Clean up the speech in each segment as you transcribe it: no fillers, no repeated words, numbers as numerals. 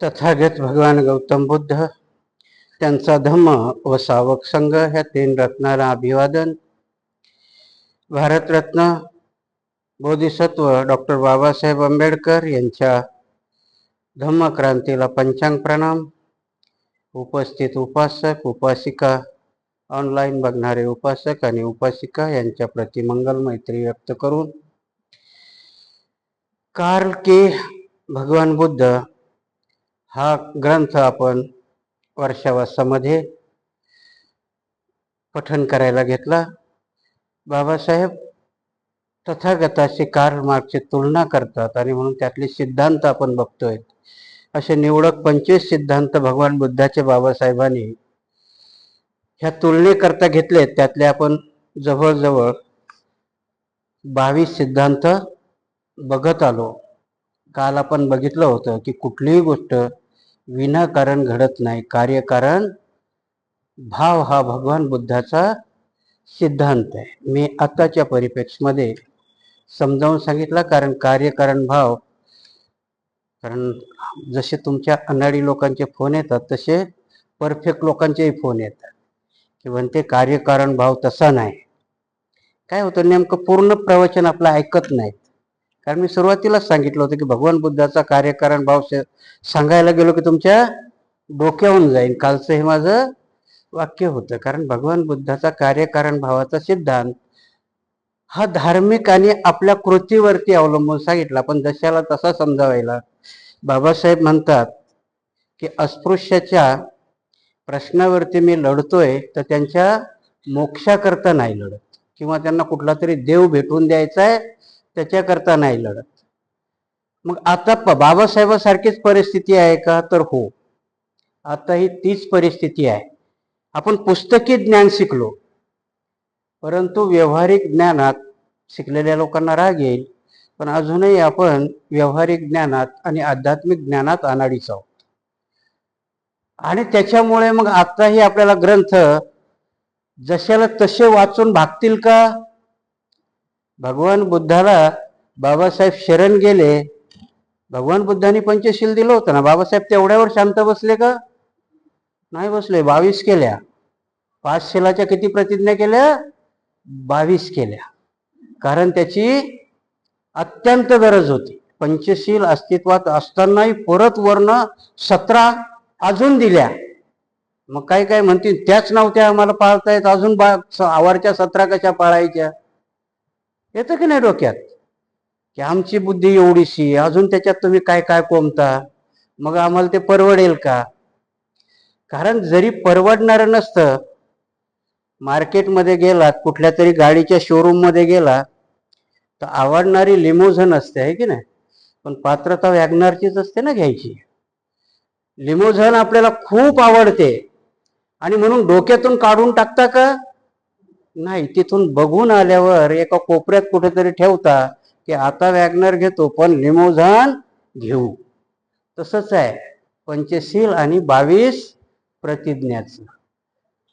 तथागत भगवान गौतम बुद्ध, त्यांचा धम्म व सावक संघ ह्या तीन रत्नाला अभिवादन. भारतरत्न बोधिसत्व डॉक्टर बाबासाहेब आंबेडकर यांच्या धम्मक्रांतीला पंचांग प्रणाम. उपस्थित उपासक उपासिका, ऑनलाईन बघणारे उपासक आणि उपासिका यांच्या प्रति मंगल मैत्री व्यक्त करून कार्ल के भगवान बुद्ध हा ग्रंथ आपण वर्षावासामध्ये पठन करायला घेतला. बाबासाहेब तथागताशी कार्ल मार्क्सची तुलना करतात आणि म्हणून त्यातले सिद्धांत आपण बघतोय. असे निवडक 25 सिद्धांत भगवान बुद्धाचे बाबासाहेबांनी ह्या तुलनेकरता घेतले. त्यातले आपण जवळजवळ 22 सिद्धांत बघत आलो. काल आपण बघितलं होतं की कुठलीही गोष्ट विनाकारण घडत नाही. कार्यकारण भाव हा भगवान बुद्धाचा सिद्धांत आहे. मी आताच्या परिप्रेक्षमध्ये समजावून सांगितलं. कारण कार्यकारण भाव, कारण जसे तुमच्या अनाडी लोकांचे फोन येतात तसे परफेक्ट लोकांचेही फोन येतात की म्हणते कार्यकारण भाव तसा नाही. काय होतं, नेमकं पूर्ण प्रवचन आपलं ऐकत नाहीत. कारण मी सुरुवातीलाच सांगितलं होतं की भगवान बुद्धाचा कार्यकारण भाव सांगायला गेलो की तुमच्या डोक्यावरून जाईल. कालचं हे माझं वाक्य होतं. कारण भगवान बुद्धाचा कार्यकारण भावाचा सिद्धांत हा धार्मिक आणि आपल्या कृतीवरती अवलंबून सांगितला. पण जशाला तसा समजावायला बाबासाहेब म्हणतात की अस्पृश्याच्या प्रश्नावरती मी लढतोय तर त्यांच्या मोक्षाकरता नाही लढत, किंवा त्यांना कुठला तरी देव भेटून द्यायचा आहे त्याच्याकरता नाही लढत. मग आता बाबासाहेबासारखीच परिस्थिती आहे का? तर हो, आता ही तीच परिस्थिती आहे. आपण पुस्तकी ज्ञान शिकलो, परंतु व्यावहारिक ज्ञानात शिकलेल्या लोकांना राग येईल, पण अजूनही आपण व्यावहारिक ज्ञानात आणि आध्यात्मिक ज्ञानात अनाडीच आहोत. आणि त्याच्यामुळे मग आताही आपल्याला ग्रंथ जशाला तसे वाचून भागतील का? भगवान बुद्धाला बाबासाहेब शरण गेले. भगवान बुद्धांनी पंचशील दिलं होतं ना. बाबासाहेब तेवढ्यावर शांत बसले का? नाही बसले. 22 केल्या. 5 शिलाच्या किती प्रतिज्ञा केल्या? 22 केल्या. कारण त्याची अत्यंत गरज होती. पंचशील अस्तित्वात असतानाही परत वर्ण 17 अजून दिल्या. मग काय काय म्हणतील, त्याच नव्हत्या आम्हाला पाळतायत, अजून आवारच्या 17 कशा पाळायच्या? येतं की नाही डोक्यात की आमची बुद्धी एवढीशी, अजून त्याच्यात तुम्ही काय काय कोंबता? मग आम्हाला ते परवडेल का? कारण जरी परवडणारं नसतं, मार्केटमध्ये गेलात, कुठल्या तरी गाडीच्या शोरूम मध्ये गेला तर आवडणारी लिमोझन असते, आहे की नाही? पण पात्रता वॅगनारचीच असते ना घ्यायची. लिमोझन आपल्याला खूप आवडते आणि म्हणून डोक्यातून काढून टाकता का? नाही. तिथून बघून आल्यावर एका कोपऱ्यात कुठेतरी ठेवता की आता वॅगनर घेतो पण लिमोझन घेऊ. तसंच आहे पंचशील आणि 22 प्रतिज्ञाचं.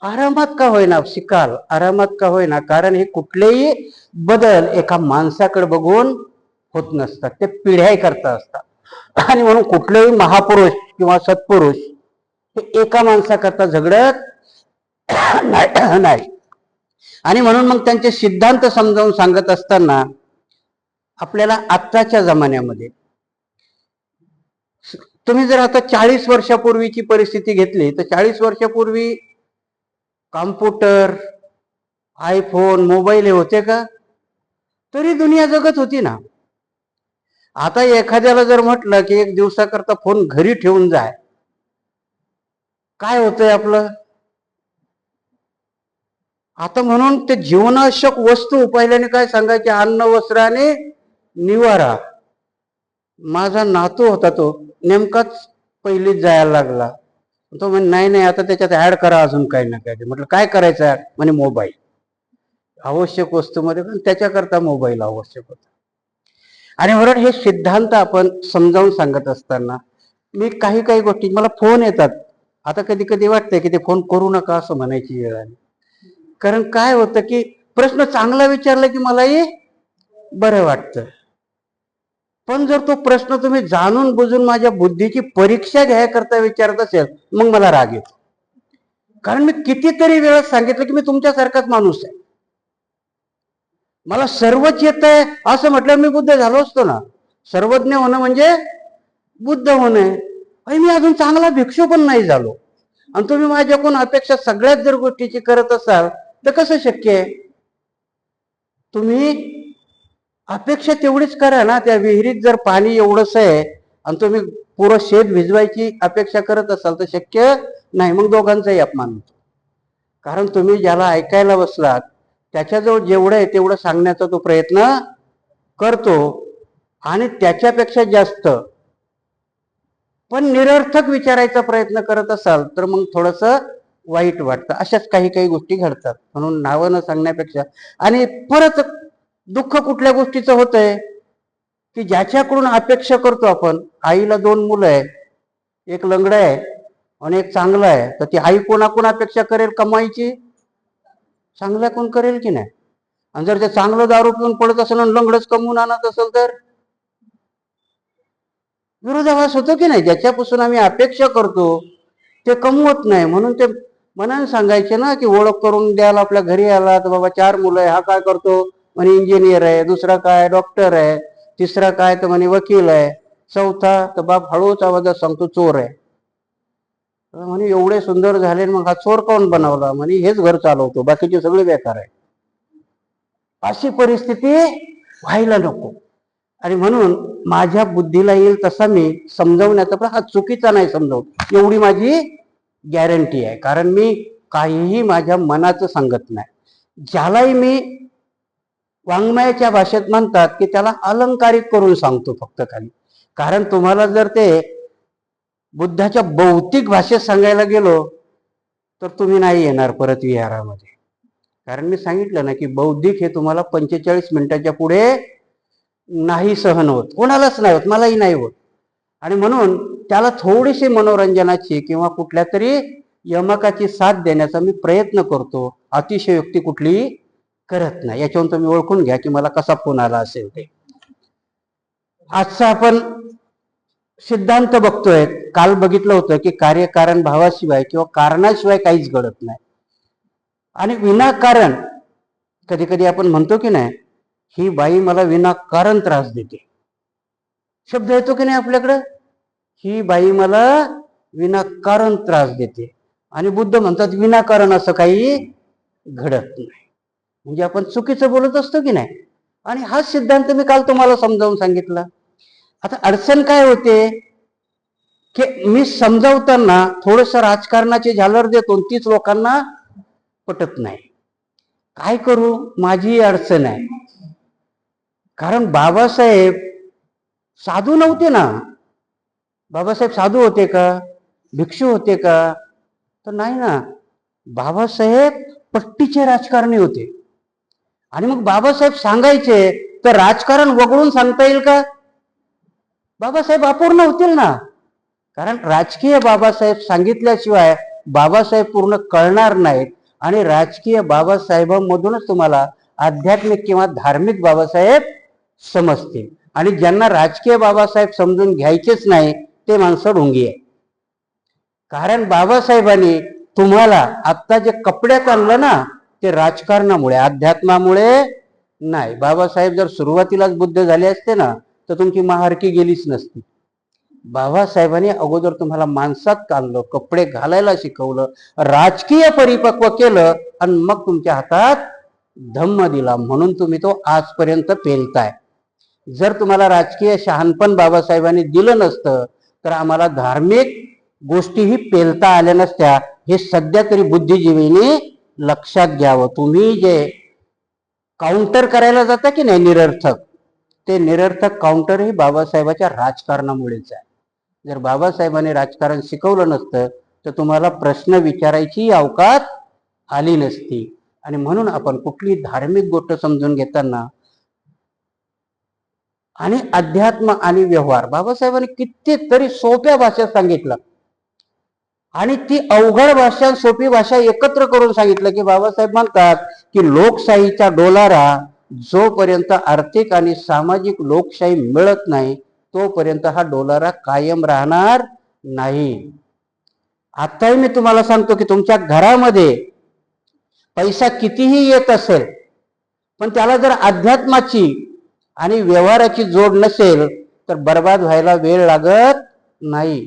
आरामात का होईना शिकाल, आरामात का होईना. कारण हे कुठलेही बदल एका माणसाकडे बघून होत नसतात, ते पिढ्या करता असतात. आणि म्हणून कुठलेही महापुरुष किंवा सत्पुरुष हे एका माणसाकरता झगडत नाही. आणि म्हणून मग त्यांचे सिद्धांत समजावून सांगत असताना आपल्याला आत्ताच्या जमान्यामध्ये, तुम्ही जर आता 40 वर्षापूर्वीची परिस्थिती घेतली तर 40 वर्षापूर्वी कॉम्प्युटर, आयफोन, मोबाईल हे होते का? तरी दुनिया जगत होती ना. आता एखाद्याला जर म्हटलं की एक दिवसाकरता फोन घरी ठेवून जाय, काय होतंय आपलं? आता म्हणून ते जीवनावश्यक वस्तू पहिल्याने काय सांगायचे? अन्न, वस्त्र आणि निवारा. माझा नातू होता, तो नेमकाच पहिलीच जायला लागला. तो म्हणे नाही नाही आता त्याच्यात ऍड करा अजून काही ना काही. म्हटलं काय करायचं ऍड? म्हणे मोबाईल. आवश्यक वस्तूमध्ये पण त्याच्याकरता मोबाईल आवश्यक होता. आणि म्हणून हे सिद्धांत आपण समजावून सांगत असताना मी काही काही गोष्टी, मला फोन येतात. आता कधी कधी वाटतंय की ते फोन करू नका असं म्हणायची वेळ आली. कारण काय होतं की प्रश्न चांगला विचारला की मलाही बरं वाटतं. पण जर तो प्रश्न तुम्ही जाणून बुजून माझ्या बुद्धीची परीक्षा घ्यायकरता विचारत असेल, मग मला राग येतो. कारण मी कितीतरी वेळा सांगितलं की मी तुमच्यासारखाच माणूस आहे, मला सर्वच येत आहे असं म्हटलं मी बुद्ध झालो असतो ना. सर्वज्ञ होणं म्हणजे बुद्ध होणं. मी अजून चांगला भिक्षू पण नाही झालो, आणि तुम्ही माझ्याकडून अपेक्षा सगळ्याच जर गोष्टीची करत असाल तर कसं शक्य आहे? तुम्ही अपेक्षा तेवढीच करा ना. त्या विहिरीत जर पाणी एवढंच आहे आणि तुम्ही पुरं शेत भिजवायची अपेक्षा करत असाल तर शक्य नाही. मग दोघांचाही अपमान होतो. कारण तुम्ही ज्याला ऐकायला बसलात त्याच्याजवळ जेवढं आहे तेवढं सांगण्याचा तो प्रयत्न करतो, आणि त्याच्यापेक्षा जास्त पण निरर्थक विचारायचा प्रयत्न करत असाल तर मग थोडस वाईट वाटतं. अशाच काही काही गोष्टी घडतात. म्हणून नावं न सांगण्यापेक्षा. आणि परत दुःख कुठल्या गोष्टीचं होतंय की ज्याच्याकडून अपेक्षा करतो आपण. आईला 2 मुलं आहे, एक लंगडं आहे आणि एक चांगलं आहे, तर ती आई कोणाकडून अपेक्षा करेल कमाईची? चांगल्याकडून करेल की नाही? आणि जर ते चांगलं दारू पिऊन पडत असेल आणि लंगडच कमवून आणत असेल तर विरोधाभास होतो की नाही? ज्याच्यापासून आम्ही अपेक्षा करतो ते कमवत नाही. म्हणून ते मनाने सांगायचे ना की ओळख करून द्यायला आपल्या घरी आला तर बाबा 4 मुलं आहे, हा काय करतो म्हणे इंजिनियर आहे, दुसरा काय डॉक्टर आहे, तिसरा काय तर म्हणे वकील आहे, चौथा तर बाप हळूच आवाजात सांगतो चोर आहे. म्हणे एवढे सुंदर झाले मग हा चोर कोण बनवला? म्हणे हेच घर चालवतो, बाकीचे सगळे बेकार आहे. अशी परिस्थिती व्हायला नको. आणि म्हणून माझ्या बुद्धीला येईल तसा मी समजावण्याचा, पण हा चुकीचा नाही समजावतो एवढी माझी गॅरंटी आहे. कारण मी काहीही माझ्या मनाचं सांगत नाही. ज्यालाही मी वाङ्मयाच्या भाषेत म्हणतात की त्याला अलंकारिक करून सांगतो फक्त खाली. कारण तुम्हाला जर ते बुद्धाच्या भौतिक भाषेत सांगायला गेलो तर तुम्ही नाही येणार परत विहारामध्ये. कारण मी सांगितलं ना की बौद्धिक हे तुम्हाला 45 मिनिटाच्या पुढे नाही सहन होत, कोणालाच नाही होत, मलाही नाही होत. आणि म्हणून त्याला थोडीशी मनोरंजनाची किंवा कुठल्या तरी यमकाची साथ देण्याचा मी प्रयत्न करतो. अतिशयोक्ती कुठली करत नाही. याच्यावरून तुम्ही ओळखून घ्या की मला कसा फोन आला असेल ते. आजचा आपण सिद्धांत बघतोय. काल बघितलं होतं की कार्यकारण भावाशिवाय किंवा कारणाशिवाय काहीच घडत नाही. आणि विनाकारण कधी कधी आपण म्हणतो की नाही, ही बाई मला विनाकारण त्रास देते. शब्द येतो की नाही आपल्याकडं, ही बाई मला विनाकारण त्रास देते. आणि बुद्ध म्हणतात विनाकारण असं काही घडत नाही. म्हणजे आपण चुकीचं बोलत असतो की नाही. आणि हा सिद्धांत मी काल तुम्हाला समजावून सांगितला. आता अडचण काय होते की मी समजावताना थोडस राजकारणाची झालर देतो, तीच लोकांना पटत नाही. काय करू, माझी अडचण आहे. कारण बाबासाहेब साधू नव्हते ना. बाबासाहेब साधू होते का? भिक्षू होते का? तर नाही ना. बाबासाहेब पट्टीचे राजकारणी होते. आणि मग बाबासाहेब सांगायचे तर राजकारण वगळून सांगता येईल का? बाबासाहेब अपूर्ण होतील ना. कारण राजकीय बाबासाहेब सांगितल्याशिवाय बाबासाहेब पूर्ण कळणार नाहीत. आणि राजकीय बाबासाहेबांमधूनच तुम्हाला आध्यात्मिक किंवा धार्मिक बाबासाहेब समजतील. आणि ज्यांना राजकीय बाबासाहेब समजून घ्यायचेच नाही ते माणसं ढोंगी आहे. कारण बाबासाहेबांनी तुम्हाला आत्ता जे कपड्यात आणलं ना ते राजकारणामुळे, अध्यात्मामुळे नाही. बाबासाहेब जर सुरुवातीलाच बुद्ध झाले असते ना तर तुमची महारकी गेलीच नसती. बाबासाहेबांनी अगोदर तुम्हाला माणसात आणलं, कपडे घालायला शिकवलं, राजकीय परिपक्व केलं आणि मग तुमच्या हातात धम्म दिला. म्हणून तुम्ही तो आजपर्यंत पेलताय. जर तुम्हाला राजकीय शहाणपण बाबासाहेबांनी दिलं नसतं तर आम्हाला धार्मिक गोष्टीही पेलता आल्या नसत्या. हे सध्या तरी बुद्धिजीवींनी लक्षात घ्यावं. तुम्ही जे काउंटर करायला जाता की नाही निरर्थक, ते निरर्थक काउंटर ही बाबासाहेबाच्या राजकारणामुळेच आहे. जर बाबासाहेबांनी राजकारण शिकवलं नसतं तर तुम्हाला प्रश्न विचारायची अवकाश आली नसती. आणि म्हणून आपण कुठली धार्मिक गोष्ट समजून घेताना आणि अध्यात्म आणि व्यवहार बाबासाहेबांनी कितीतरी सोप्या भाषेत सांगितलं. आणि ती अवघड भाषा सोपी भाषा एकत्र करून सांगितलं की बाबासाहेब म्हणतात की लोकशाहीचा डोलारा जोपर्यंत आर्थिक आणि सामाजिक लोकशाही मिळत नाही तोपर्यंत हा डोलारा कायम राहणार नाही. आताही मी तुम्हाला सांगतो की तुमच्या घरामध्ये पैसा कितीही येत असेल, पण त्याला जर अध्यात्माची आणि व्यवहाराची जोड नसेल तर बर्बाद व्हायला वेळ लागत नाही.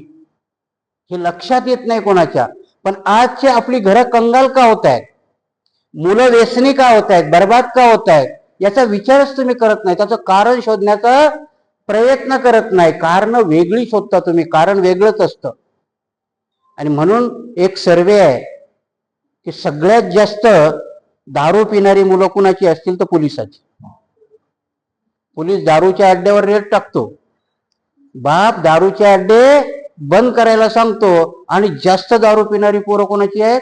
हे लक्षात येत नाही कोणाच्या. पण आजची आपली घरं कंगाल का होत आहेत, मुलं व्यसनी का होत आहेत, बर्बाद का होत आहेत, याचा विचारच तुम्ही करत नाही. त्याचं कारण शोधण्याचा प्रयत्न करत नाही. कारण वेगळी शोधता तुम्ही, कारण वेगळंच असतं. आणि म्हणून एक सर्वे आहे की सगळ्यात जास्त दारू पिणारी मुलं कुणाची असतील तर पोलिसाची. पोलीस दारूच्या अड्ड्यावर रेड टाकतो, बाप दारूचे अड्डे बंद करायला सांगतो, आणि जास्त दारू पिणारी पोरं कोणाची आहेत?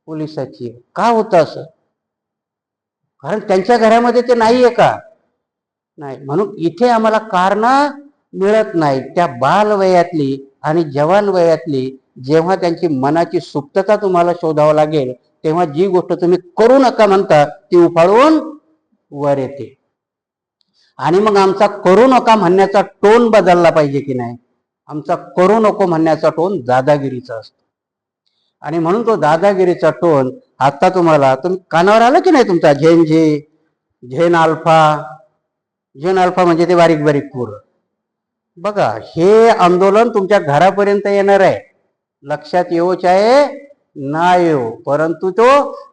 पोलिसाची. का होतं असं? कारण त्यांच्या घरामध्ये ते नाहीये का? नाही. म्हणून इथे आम्हाला कारण मिळत नाही. त्या बाल वयातली आणि जवान वयातली जेव्हा त्यांची मनाची सुप्तता तुम्हाला शोधावं लागेल, तेव्हा जी गोष्ट तुम्ही करू नका म्हणता ती उफाळून वर येते. आणि मग आमचा करू नका म्हणण्याचा टोन बदलला पाहिजे की नाही? आमचा करू नको म्हणण्याचा टोन दादागिरीचा असतो. आणि म्हणून तो दादागिरीचा टोन आता तुम्ही कानावर आलं की नाही तुमचा? झेन झे, झेन अल्फा. झेन अल्फा म्हणजे ते बारीक बारीक पोरं. बघा, हे आंदोलन तुमच्या घरापर्यंत येणार आहे. लक्षात येऊ चाहे ना येऊ, परंतु तो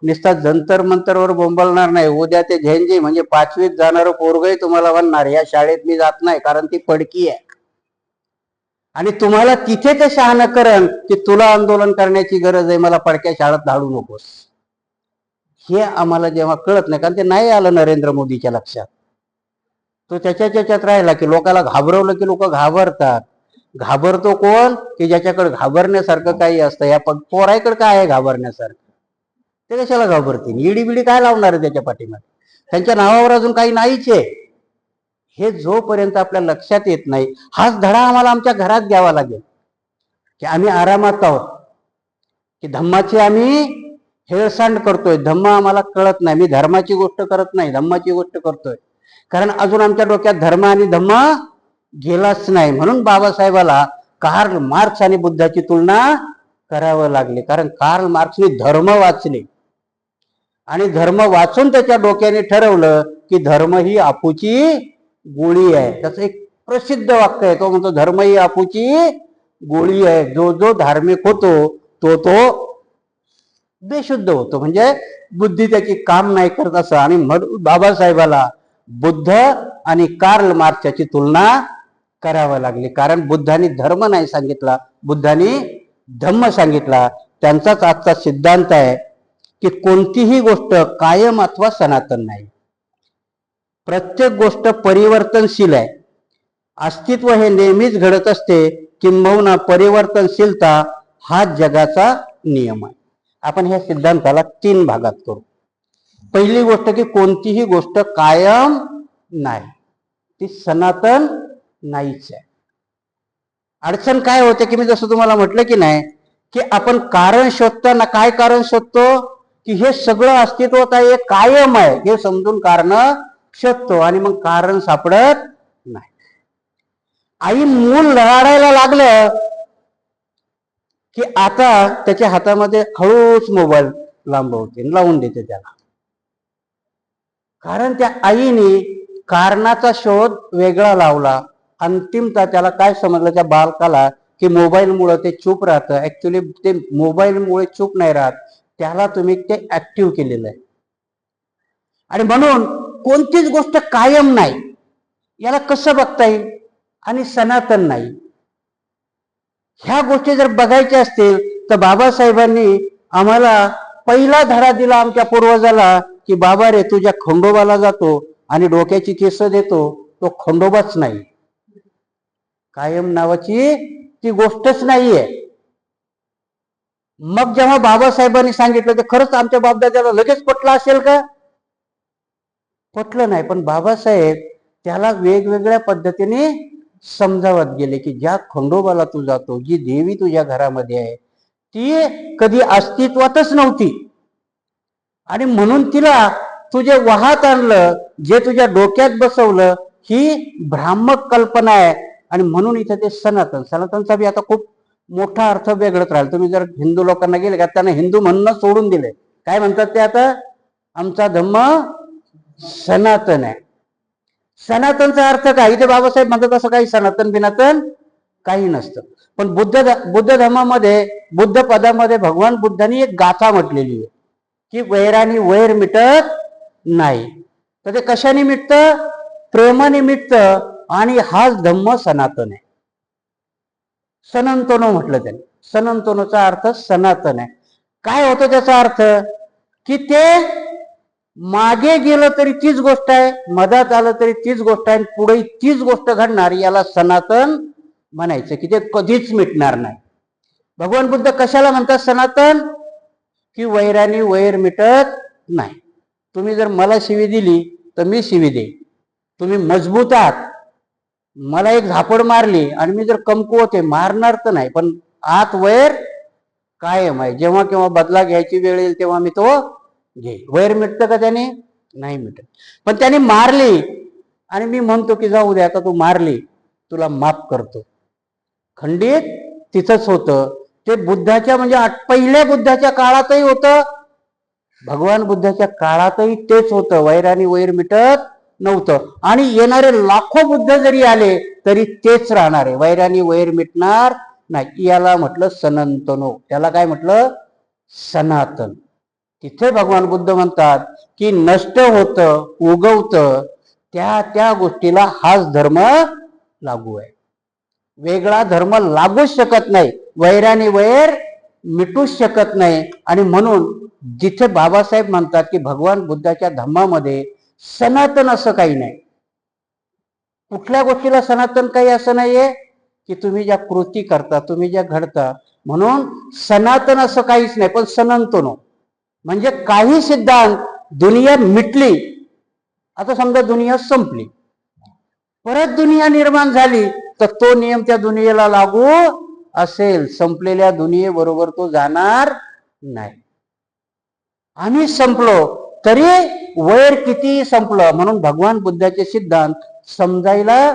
नुसता जंतर मंतरवर बोंबलणार नाही. उद्या ते झेंजे म्हणजे 5वीत जाणारं पोरगही तुम्हाला म्हणणार या शाळेत मी जात नाही, कारण ती पडकी आहे. आणि तुम्हाला तिथे ते शहाणं करण की तुला आंदोलन करण्याची गरज आहे, मला पडक्या शाळेत धाडू नकोस. हे आम्हाला जेव्हा कळत नाही, कारण ते नाही आलं नरेंद्र मोदीच्या लक्षात. तो त्याच्यात राहिला की लोकांना घाबरवलं की लोक घाबरतात. घाबरतो कोण? की ज्याच्याकडे घाबरण्यासारखं काही असतं. या पोराईकडे काय आहे घाबरण्यासारखं? ते कशाला घाबरतील? इडी बिडी काय लावणार आहे त्याच्या पाठीमागे? त्यांच्या नावावर अजून काही नाहीच आहे. हे जोपर्यंत आपल्या लक्षात येत नाही, हाच धडा आम्हाला आमच्या घरात घ्यावा लागेल की आम्ही आरामात आहोत, की धम्माची आम्ही हेळसांड करतोय. धम्म आम्हाला कळत नाही. मी धर्माची गोष्ट करत नाही, धम्माची गोष्ट करतोय. कारण अजून आमच्या डोक्यात धर्म आणि धम्म गेलाच नाही. म्हणून बाबासाहेबाला कार्ल मार्क्स आणि बुद्धाची तुलना करावं लागली. कारण कार्ल मार्क्सने धर्म वाचले आणि धर्म वाचून त्याच्या डोक्याने ठरवलं की धर्म ही आपूची गोळी आहे. त्याचं एक प्रसिद्ध वाक्य आहे, तो म्हणतो धर्म ही आपूची गोळी आहे. जो जो धार्मिक होतो तो बेशुद्ध होतो, म्हणजे बुद्धी त्याची काम नाही करत असं. आणि बाबासाहेबाला बुद्ध आणि कार्ल मार्क्सची तुलना करावं लागली. कारण बुद्धांनी धर्म नाही सांगितला, बुद्धांनी धम्म सांगितला. त्यांचाच आजचा सिद्धांत आहे की कोणतीही गोष्ट कायम अथवा सनातन नाही. प्रत्येक गोष्ट परिवर्तनशील आहे. अस्तित्व हे नेहमीच घडत असते, किंबहुना परिवर्तनशीलता हा जगाचा नियम आहे. आपण ह्या सिद्धांताला 3 भागात करू. पहिली गोष्ट की कोणतीही गोष्ट कायम नाही, ती सनातन नाहीच आहे. अडचण काय होते की मी जसं तुम्हाला म्हटलं की नाही, की आपण कारण शोधताना काय कारण शोधतो? की हे सगळं अस्तित्वात आहे, हे कायम आहे हे समजून कारण शोधतो, आणि मग कारण सापडत नाही. आई मूल रडायला लागलं की आता त्याच्या हातामध्ये हळूच मोबाईल लांबवते, लावून देते त्याला. कारण त्या आईने कारणाचा शोध वेगळा लावला. अंतिमतः त्याला काय समजलं त्या बालकाला की मोबाईलमुळे ते चूप राहतं. ऍक्च्युली ते मोबाईलमुळे चूप नाही राहत, त्याला तुम्ही ते ऍक्टिव्ह केलेलं आहे. आणि म्हणून कोणतीच गोष्ट कायम नाही, याला कसं बघता येईल? आणि सनातन नाही. ह्या गोष्टी जर बघायच्या असतील तर बाबासाहेबांनी आम्हाला पहिला धडा दिला आमच्या पूर्वजाला की बाबा रे, तुझ्या खंडोबाला जातो आणि डोक्याची केस देतो, तो खंडोबाच नाही. कायम नावाची ती गोष्टच नाहीये. मग जेव्हा बाबासाहेबांनी सांगितलं ते खरंच आमच्या बापदादाला लगेच पटलं असेल का? पटलं नाही. पण बाबासाहेब त्याला वेगवेगळ्या पद्धतीने समजावत गेले की ज्या खंडोबाला तू जातो, जी देवी तुझ्या घरामध्ये आहे, ती कधी अस्तित्वातच नव्हती. आणि म्हणून तिला तुझे वाहात आणलं, जे तुझ्या डोक्यात बसवलं, ही भ्रामक कल्पना आहे. आणि म्हणून इथे ते सनातन. सनातनचा बी आता खूप मोठा अर्थ वेगळंच राहील. तुम्ही जर हिंदू लोकांना गेले का त्यांना हिंदू म्हणणं सोडून दिले. काय म्हणतात ते आता? आमचा धम्म सनातन आहे. सनातनचा अर्थ काय? इथे बाबासाहेब म्हणतात असं काही सनातन बिनातन काही नसतं. पण बुद्ध धर्मामध्ये, बुद्ध पदामध्ये भगवान बुद्धांनी एक गाथा म्हटलेली आहे की वैरानी वैर मिटत नाही. तर ते कशाने मिटतं? प्रेमाने मिटतं. आणि हाच धम्म सनातन आहे. सनातनो म्हटलं त्यांनी. सनातनोचा अर्थ सनातन आहे. काय होतं त्याचा अर्थ? की ते मागे गेलं तरी तीच गोष्ट आहे, मधात आलं तरी तीच गोष्ट आहे, पुढे तीच गोष्ट घडणार. याला सनातन म्हणायचं की ते कधीच मिटणार नाही. भगवान बुद्ध कशाला म्हणतात सनातन? की वैरानी वैर मिटत नाही. तुम्ही जर मला शिवी दिली तर मी शिवी देईन. तुम्ही मजबूत आहात, मला एक झापड मारली आणि मी जर कमकुवत आहे, मारणार तर नाही, पण आत वैर कायम आहे. जेव्हा केव्हा बदला घ्यायची वेळ येईल तेव्हा मी तो घे. वैर मिटतं का त्याने? नाही मिटत. पण त्याने मारली आणि मी म्हणतो की जाऊ दे, आता तू मारली, तुला माफ करतो. खंडित तिथंच होतं. ते बुद्धाच्या म्हणजे पहिल्या बुद्धाच्या काळातही होतं, भगवान बुद्धाच्या काळातही तेच होतं. वैरानी वैर मिटत नव्हतं. आणि येणारे लाखो बुद्ध जरी आले तरी तेच राहणार आहे. वैरानी वैर मिटणार नाही. याला म्हटलं सनातनो. त्याला काय म्हटलं? सनातन. तिथे भगवान बुद्ध म्हणतात की नष्ट होतं, उगवतं, त्या गोष्टीला हाच धर्म लागू आहे. वेगळा धर्म लागूच शकत नाही. वैराने वैर मिटूच शकत नाही. आणि म्हणून जिथे बाबासाहेब म्हणतात की भगवान बुद्धाच्या धम्मामध्ये सनातन असं काही नाही. कुठल्या गोष्टीला सनातन काही असं नाहीये की तुम्ही ज्या कृती करता, तुम्ही ज्या घडता, म्हणून सनातन असं काहीच नाही. पण सनातनो म्हणजे काही सिद्धांत, दुनिया मिटली, आता समजा दुनिया संपली, परत दुनिया निर्माण झाली, तर तो नियम त्या दुनियेला लागू असेल. संपलेल्या दुनियेबरोबर तो जाणार नाही. आम्ही संपलो तरी वैर किती संपलं. म्हणून भगवान बुद्धाचे सिद्धांत समजायला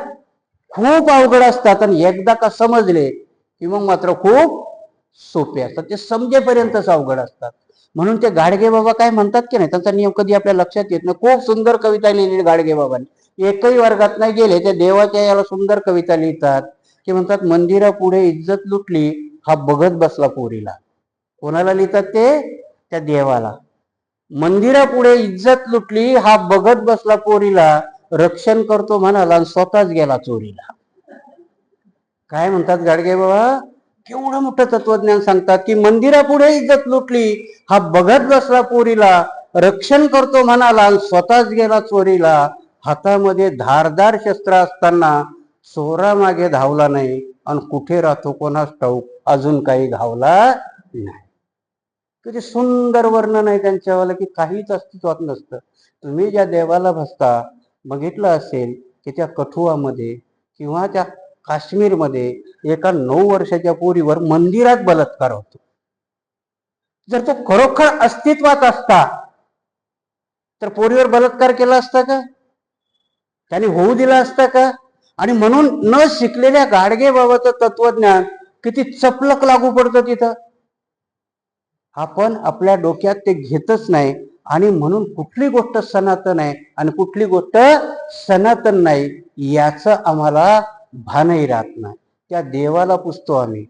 खूप अवघड असतात आणि एकदा का समजले की मग मात्र खूप सोपे असतात. ते समजेपर्यंतच अवघड असतात. म्हणून ते गाडगे बाबा काय म्हणतात की नाही, त्यांचा नियम कधी आपल्या लक्षात येत नाही. खूप सुंदर कविता लिहिली गाडगे बाबांनी. एकही वर्गात नाही गेले, त्या देवाच्या याला सुंदर कविता लिहितात. की म्हणतात मंदिरापुढे इज्जत लुटली, हा बघत बसला पोरीला. कोणाला लिहितात ते? त्या देवाला. मंदिरापुढे इज्जत लुटली, हा बघत बसला पोरीला, रक्षण करतो म्हणाला आणि स्वतःच गेला चोरीला. काय म्हणतात गाडगे बाबा? केवढं मोठं तत्वज्ञान सांगतात की मंदिरापुढे इज्जत लुटली, हा बघत बसला पोरीला, रक्षण करतो म्हणाला आणि स्वतःच गेला चोरीला. हातामध्ये धारदार शस्त्र असताना चोरा मागे धावला नाही आणि कुठे राहतो कोणास ठाऊक अजून काही घावला नाही. किती सुंदर वर्णन आहे त्यांच्यावाला की काहीच अस्तित्वात नसतं. तुम्ही ज्या देवाला भजता, बघितलं असेल की त्या कठुआमध्ये किंवा त्या काश्मीरमध्ये एका 9 वर्षाच्या पोरीवर मंदिरात बलात्कार होतो. जर तो खरोखर अस्तित्वात असता तर पोरीवर बलात्कार केला असता का? त्याने होऊ दिला असता का? आणि म्हणून न शिकलेल्या गाडगे बाबाचं तत्वज्ञान किती चपलक लागू पडतं तिथं. आपण आपल्या डोक्यात ते घेतच नाही. आणि म्हणून कुठली गोष्ट सनातन आहे आणि कुठली गोष्ट सनातन नाही याचं आम्हाला भानही राहत नाही. त्या देवाला पुजतो आम्ही,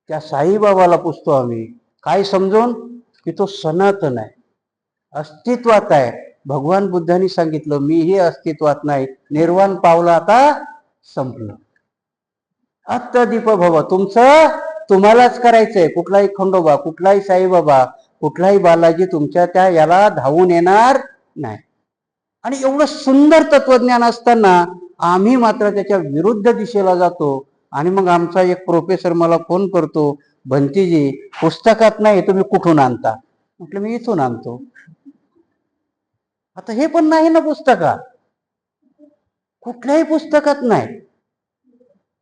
त्या साईबाबाला पुजतो आम्ही, काय समजून? की तो सनातन आहे, अस्तित्वात आहे. भगवान बुद्धांनी सांगितलं मीही अस्तित्वात नाही, निर्वाण पावला, आता संपलं. अत्तदीप भव. तुमचं तुम्हालाच करायचंय. कुठलाही खंडोबा, कुठलाही साईबाबा, कुठलाही बालाजी तुमच्या त्या याला धावून येणार नाही. आणि एवढं सुंदर तत्वज्ञान असताना आम्ही मात्र त्याच्या विरुद्ध दिशेला जातो. आणि मग आमचा एक प्रोफेसर मला फोन करतो, भंतीजी पुस्तकात नाही, तुम्ही कुठून आणता? म्हटलं मी इथून आणतो. आता हे पण नाही ना पुस्तकात, कुठल्याही पुस्तकात नाही.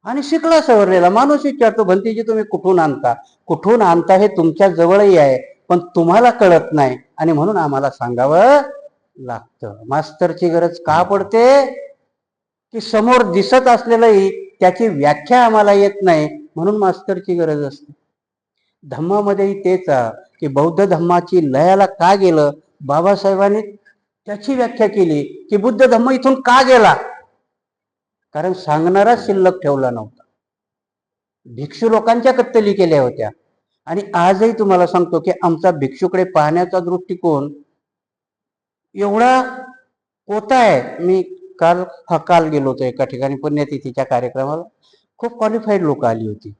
आणि शिकला सवरलेला माणूस विचारतो, भंतीजी तुम्ही कुठून आणता? कुठून आणता हे तुमच्या जवळही आहे, पण तुम्हाला कळत नाही आणि म्हणून आम्हाला सांगावं लागतं. मास्तरची गरज का पडते? की समोर दिसत असलेलंही त्याची व्याख्या आम्हाला येत नाही, म्हणून मास्तरची गरज असते. धम्मामध्येही तेच की बौद्ध धम्माची लयाला का गेलं, बाबासाहेबांनी त्याची व्याख्या केली की बुद्ध धम्म इथून का गेला, कारण सांगणारा शिल्लक ठेवला नव्हता. भिक्षू लोकांच्या कत्तली केल्या होत्या. आणि आजही तुम्हाला सांगतो की आमचा भिक्षूकडे पाहण्याचा दृष्टिकोन एवढा होता आहे. मी काल गेलो होतो एका ठिकाणी पुण्यतिथीच्या कार्यक्रमाला. खूप क्वालिफाईड लोक आली होती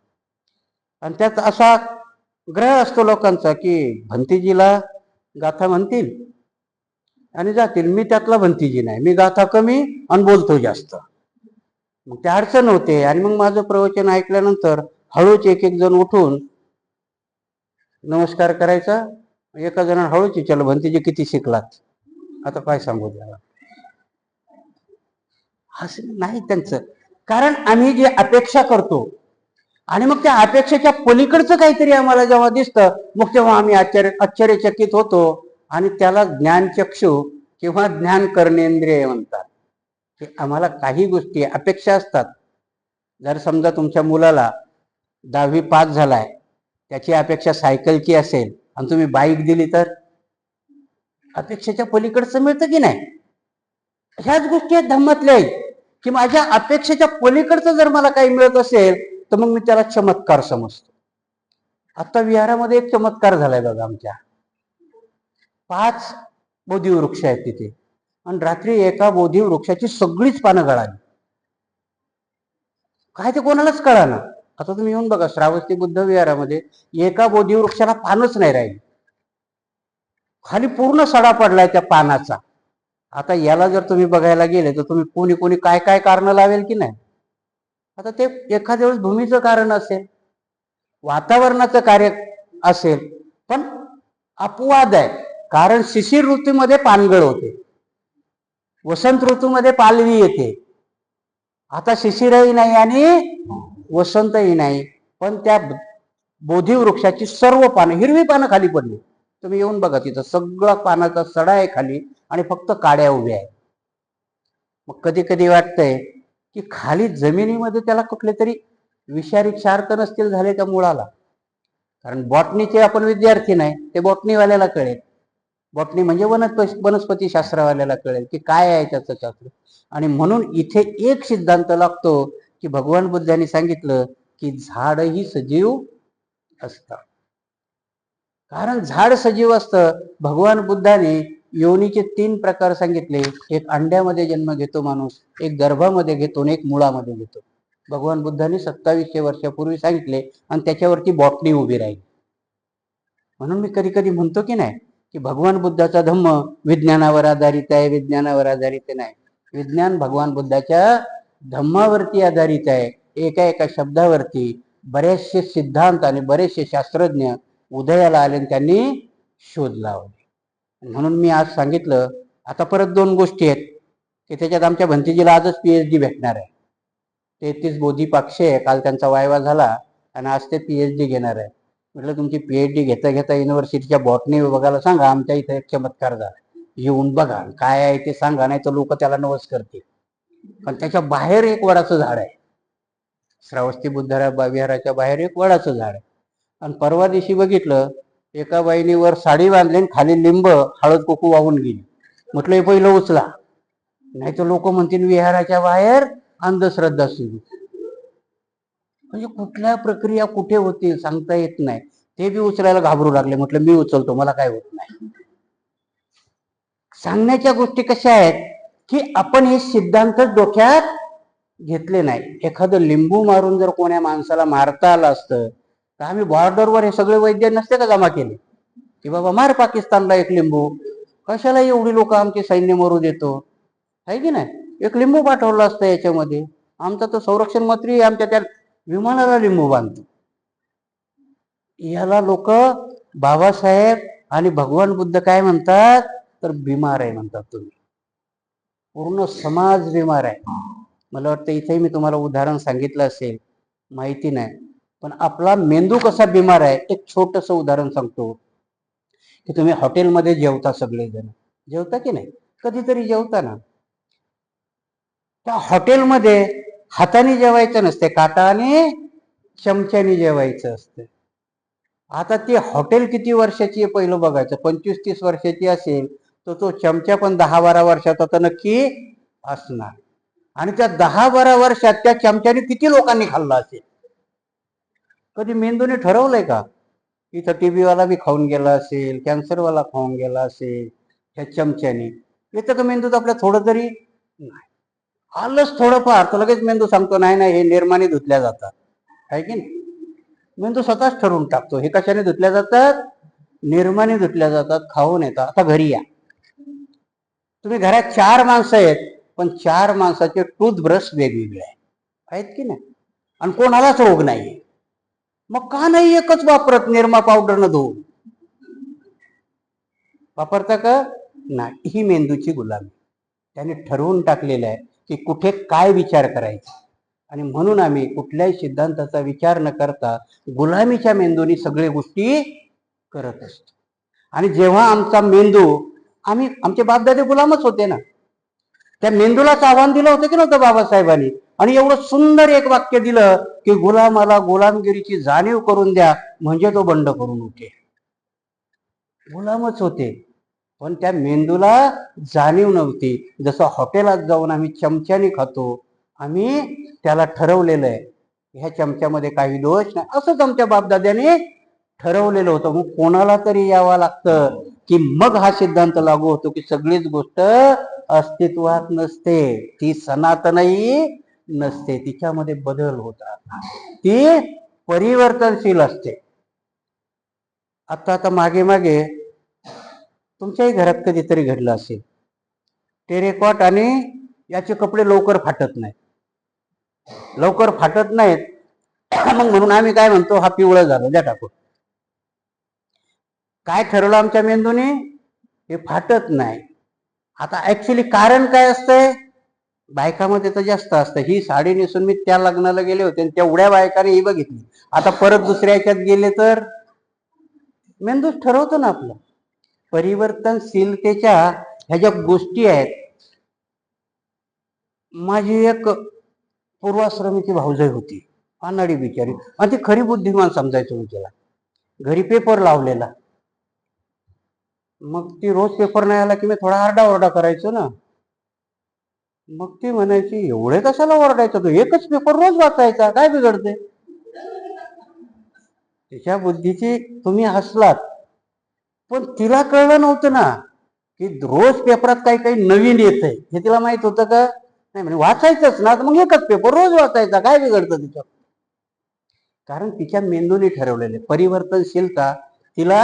आणि त्यात असा ग्रह असतो लोकांचा की भंतीजीला गाथा म्हणतील आणि जातील. मी त्यातला भंतीजी नाही, मी गाथा कमी आणि बोलतो जास्त. मग ते अडचण होते. आणि मग माझं प्रवचन ऐकल्यानंतर हळूच एक एक जण उठून नमस्कार करायचा. एका जणांना हळूच विचारलं, भंतीजी किती शिकलात? आता काय सांगू द्याला. असं नाही त्यांचं, कारण आम्ही जे अपेक्षा करतो आणि मग त्या अपेक्षेच्या पलीकडचं काहीतरी आम्हाला जेव्हा दिसतं, मग तेव्हा आम्ही आश्चर्यचकित होतो. आणि त्याला ज्ञानचक्षु किंवा ज्ञान कर्णेंद्रिय म्हणतात. की आम्हाला काही गोष्टी अपेक्षा असतात. जर समजा तुमच्या मुलाला 10वी पास झालाय, त्याची अपेक्षा सायकलची असेल आणि तुम्ही बाईक दिली तर अपेक्षेच्या पलीकडचं मिळतं की नाही. ह्याच गोष्टी आहेत धम्मातल्या की माझ्या अपेक्षेच्या पलीकडचं जर मला काही मिळत असेल तर मग मी त्याला चमत्कार समजतो. आता विहारामध्ये एक चमत्कार झालाय बघा. आमच्या 5 बोधी वृक्ष आहेत तिथे आणि रात्री एका बोधी वृक्षाची सगळीच पानं गळाली. काय ते कोणालाच कळाना. आता तुम्ही येऊन बघा श्रावस्ती बुद्ध विहारामध्ये एका बोधी वृक्षाला पानच नाही राहिली, खाली पूर्ण सडा पडलाय त्या पानाचा. आता याला जर तुम्ही बघायला गेले तर तुम्ही कोणी कोणी काय काय कारण लावेल की नाही. आता ते एखाद्या वेळेस भूमीचं कारण असेल, वातावरणाचं कार्य असेल, पण अपवाद आहे. कारण शिशिर ऋतूमध्ये पानगळ होते, वसंत ऋतूमध्ये पालवी येते. आता शिशिरही नाही आणि वसंतही नाही, पण त्या बोधी वृक्षाची सर्व पानं, हिरवी पानं खाली पडली. तुम्ही येऊन बघा, तिथं सगळा पानाचा सडा आहे खाली आणि फक्त काड्या उभ्या आहेत. मग कधी कधी वाटतंय की खाली जमिनीमध्ये त्याला कुठले तरी विषारी क्षार तर नसतील झाले त्या मुळाला. कारण बॉटनीचे आपण विद्यार्थी नाही, ते बॉटनीवाल्याला कळेल. बॉटनी म्हणजे वनस्पती शास्त्रवाल्याला कळेल की काय आहे त्याचं शास्त्र. आणि म्हणून इथे एक सिद्धांत लागतो की भगवान बुद्धांनी सांगितलं की झाडही सजीव असतं. कारण झाड सजीव असतं. भगवान बुद्धाने योनीचे 3 प्रकार सांगितले. एक अंड्यामध्ये जन्म घेतो माणूस, एक गर्भामध्ये घेतो आणि एक मुळामध्ये घेतो. भगवान बुद्धांनी 2700 वर्षापूर्वी सांगितले आणि त्याच्यावरती बॉटनी उभी राहिली. म्हणून मी कधी कधी म्हणतो की नाही की भगवान बुद्धाचा धम्म विज्ञानावर आधारित आहे, विज्ञानावर आधारित नाही. विज्ञान भगवान बुद्धाच्या धम्मावरती आधारित आहे. एका एका शब्दावरती बरेचसे सिद्धांत आणि बरेचसे शास्त्रज्ञ उदयाला आले आणि त्यांनी शोध लावले. म्हणून मी आज सांगितलं. आता परत 2 गोष्टी आहेत की त्याच्यात आमच्या भंतीजीला आजच PhD भेटणार आहे. 33 बोधी पाक्षे आहे. काल त्यांचा वायवा झाला आणि आज ते PhD घेणार आहे. म्हटलं तुमची PhD घेता घेता युनिव्हर्सिटीच्या बॉटनी विभागाला सांगा आमच्या इथे एक चमत्कार झाला, येऊन बघा काय आहे ते सांगा, नाही तर लोक त्याला नवस करतील. पण त्याच्या बाहेर एक वडाचं झाड आहे. श्रावस्ती बुद्ध विहाराच्या बाहेर एक वडाचं झाड आहे. आणि परवा दिवशी बघितलं, एका बाईने वर साडी बांधली आणि खाली लिंब हळद कुकू वाहून गेली. म्हटलं हे पहिलं उचला, नाही तर लोक म्हणतील विहाराच्या बाहेर अंधश्रद्धा सुरू. म्हणजे कुठल्या प्रक्रिया कुठे होतील सांगता येत नाही. ते बी उचलायला घाबरू लागले. म्हटलं मी उचलतो, मला काय होत नाही. सांगण्याच्या गोष्टी कशा आहेत की आपण हे सिद्धांत डोक्यात घेतले नाही. एखादं लिंबू मारून जर कोण्या माणसाला मारता आलं असतं तर आम्ही बॉर्डरवर हे सगळे वैद्य नसते का जमा केले की बाबा मार पाकिस्तानला एक लिंबू, कशाला एवढी लोक आमचे सैन्य मरू देतो, आहे की नाही. एक लिंबू पाठवलं असतं याच्यामध्ये. आमचा तो संरक्षण मंत्री आमच्या त्या विमानाला लिंबू बांधतो. याला लोक बाबासाहेब आणि भगवान बुद्ध काय म्हणतात तर बिमार आहे म्हणतात. तुम्ही पूर्ण समाज बिमार आहे. मला वाटतं इथे मी तुम्हाला उदाहरण सांगितलं असेल, माहिती नाही, पण आपला मेंदू कसा बिमार आहे एक छोटस उदाहरण सांगतो. की तुम्ही हॉटेलमध्ये जेवता, सगळेजण जेवता की नाही, कधीतरी जेवता ना. त्या हॉटेलमध्ये हाताने जेवायचं नसते, काटा आणि चमच्याने जेवायचं असतं. आता ती हॉटेल किती वर्षाची आहे पहिलं बघायचं. 25-30 वर्षाची असेल तर तो चमचा पण 10-12 वर्षाचा तर नक्की असणार. आणि त्या 10-12 वर्षात त्या चमच्याने किती लोकांनी खाल्ला असेल? कधी मेंदूने ठरवलंय का? इथं टीबी वाला बी खाऊन गेला असेल, कॅन्सरवाला खाऊन गेला असेल ह्या चमच्याने. येतं का मेंदूत आपल्या थोडं तरी? नाही. आलंच थोडंफार तर लगेच मेंदू सांगतो नाही नाही हे निर्माने धुतल्या जातात, आहे की नाही? मेंदू स्वतःच ठरवून टाकतो हे कशाने धुतल्या जातात, निर्माने धुतल्या जातात, खाऊन येतात. आता घरी या, तुम्ही घरात 4 माणसं आहेत, पण 4 माणसाचे टूथब्रश वेगवेगळे आहेत की नाही? आणि कोणालाच रोग नाहीये. मग का नाही एकच वापरत निरमा पावडर न धुवून? वापरता का नाही? ही मेंदूची गुलामी. त्याने ठरवून टाकलेलं आहे की कुठे काय विचार करायचा. आणि म्हणून आम्ही कुठल्याही सिद्धांताचा विचार न करता गुलामीच्या मेंदूने सगळ्या गोष्टी करत असतो. आणि जेव्हा आमचा मेंदू, आमचे बापदादे गुलामच होते ना, त्या मेंदूलाच आव्हान दिलं होतं की नव्हतं बाबासाहेबांनी? आणि एवढं सुंदर एक वाक्य दिलं की गुलामाला गुलामगिरीची जाणीव करून द्या म्हणजे तो बंड करून उठे. गुलामच होते, पण त्या मेंदूला जाणीव नव्हती. जसं हॉटेलात जाऊन आम्ही चमच्याने खातो, आम्ही त्याला ठरवलेलं आहे ह्या चमच्यामध्ये काही दोष नाही, असंच आमच्या बापदाद्याने ठरवलेलं होतं. मग कोणाला तरी यावं लागतं की मग हा सिद्धांत लागू होतो की सगळीच गोष्ट अस्तित्वात नसते, ती सनातनही नसते, तिच्यामध्ये बदल होतात, ती परिवर्तनशील असते. आता मागे मागे तुमच्याही घरात कधीतरी घडलं असेल, टेरेकॉट आणि याचे कपडे लवकर फाटत नाहीत, मग म्हणून आम्ही काय म्हणतो, हा पिवळं झालं द्या टाकून. काय ठरवलं आमच्या मेंदूने? हे फाटत नाही. आता ऍक्च्युली कारण काय असतंय? बायकामध्ये तर जास्त असतं. ही साडी नेसून मी त्या लग्नाला गेले होते आणि तेवढ्या बायकाने ही बघितली, आता परत दुसऱ्या ह्याच्यात गेले तर मेंदूच ठरवतो ना आपलं. परिवर्तनशीलतेच्या ह्या ज्या गोष्टी आहेत. माझी एक पूर्वाश्रमीची भाऊजाई होती, अनाडी बिचारी, आणि ती खरी बुद्धिमान समजायचो मी तिला. घरी पेपर लावलेला, मग ती रोज पेपर नाही आला की मी थोडा आरडाओरडा करायचो ना. मग ती म्हणायची एवढे कशाला ओरडायचं, तो एकच पेपर रोज वाचायचा, काय बिघडते? तिच्या बुद्धीची तुम्ही हसलात, पण तिला कळलं नव्हतं ना की रोज पेपरात काही काही नवीन येतंय. हे तिला माहित होतं का? नाही. म्हणजे वाचायचंच ना, मग एकच पेपर रोज वाचायचा, काय बिघडतं तिच्या? कारण तिच्या मेंदूने ठरवलेले परिवर्तनशीलता तिला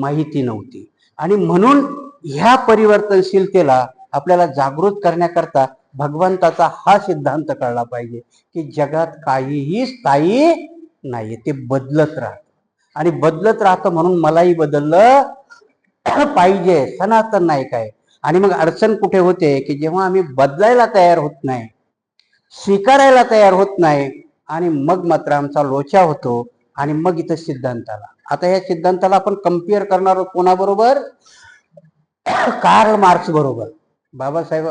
माहिती नव्हती. आणि म्हणून ह्या परिवर्तनशीलतेला आपल्याला जागृत करण्याकरता भगवंताचा हा सिद्धांत कळला पाहिजे की जगात काहीही स्थायी नाहीये, ते बदलत राहतं. आणि बदलत राहतं म्हणून मलाही बदललं पाहिजे, सनातन नाही काय. आणि मग अडचण कुठे होते की जेव्हा आम्ही बदलायला तयार होत नाही, स्वीकारायला तयार होत नाही, आणि मग मात्र आमचा लोचा होतो. आणि मग इथं सिद्धांताला, आता या सिद्धांताला आपण कम्पेअर करणार आहोत कोणाबरोबर? कार्ल मार्क्स बरोबर. बाबासाहेब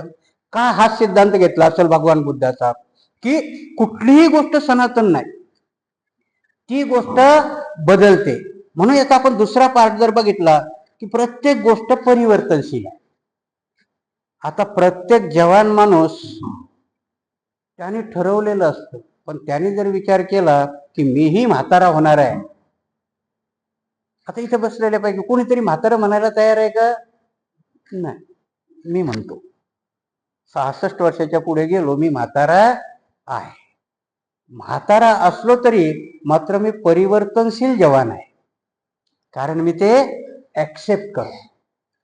का हा सिद्धांत घेतला असेल भगवान बुद्धाचा की कुठलीही गोष्ट सनातन नाही, ती गोष्ट बदलते. म्हणून याचा आपण दुसरा पार्ट जर बघितला की प्रत्येक गोष्ट परिवर्तनशील आहे. आता प्रत्येक जवान माणूस त्याने ठरवलेलं असतं, पण त्याने जर विचार केला की मीही म्हातारा होणार आहे, आता इथे बसलेल्यापैकी कोणीतरी म्हातारा म्हणायला तयार आहे का? नाही. मी म्हणतो 66 वर्षाच्या पुढे गेलो, मी म्हातारा आहे. म्हातारा असलो तरी मात्र मी परिवर्तनशील जवान आहे, कारण मी ते ऍक्सेप्ट करतो.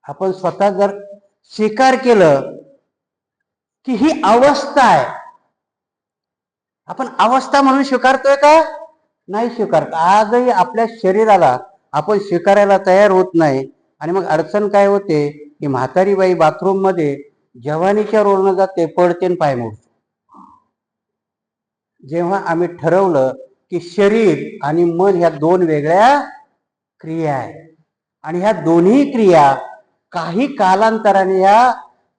आपण स्वतः जर स्वीकार केलं की ही अवस्था आहे, आपण अवस्था म्हणून स्वीकारतोय का? नाही स्वीकारत. आजही आपल्या शरीराला आपण स्वीकारायला तयार होत नाही. आणि मग अडचण काय होते की म्हातारी बाई बाथरूम मध्ये जवानीच्या रोलनं जाते, पडते आणि पाय मोडते. जेव्हा आम्ही ठरवलं की शरीर आणि मन ह्या दोन वेगळ्या क्रिया आहेत, आणि ह्या दोन्ही क्रिया काही कालांतराने या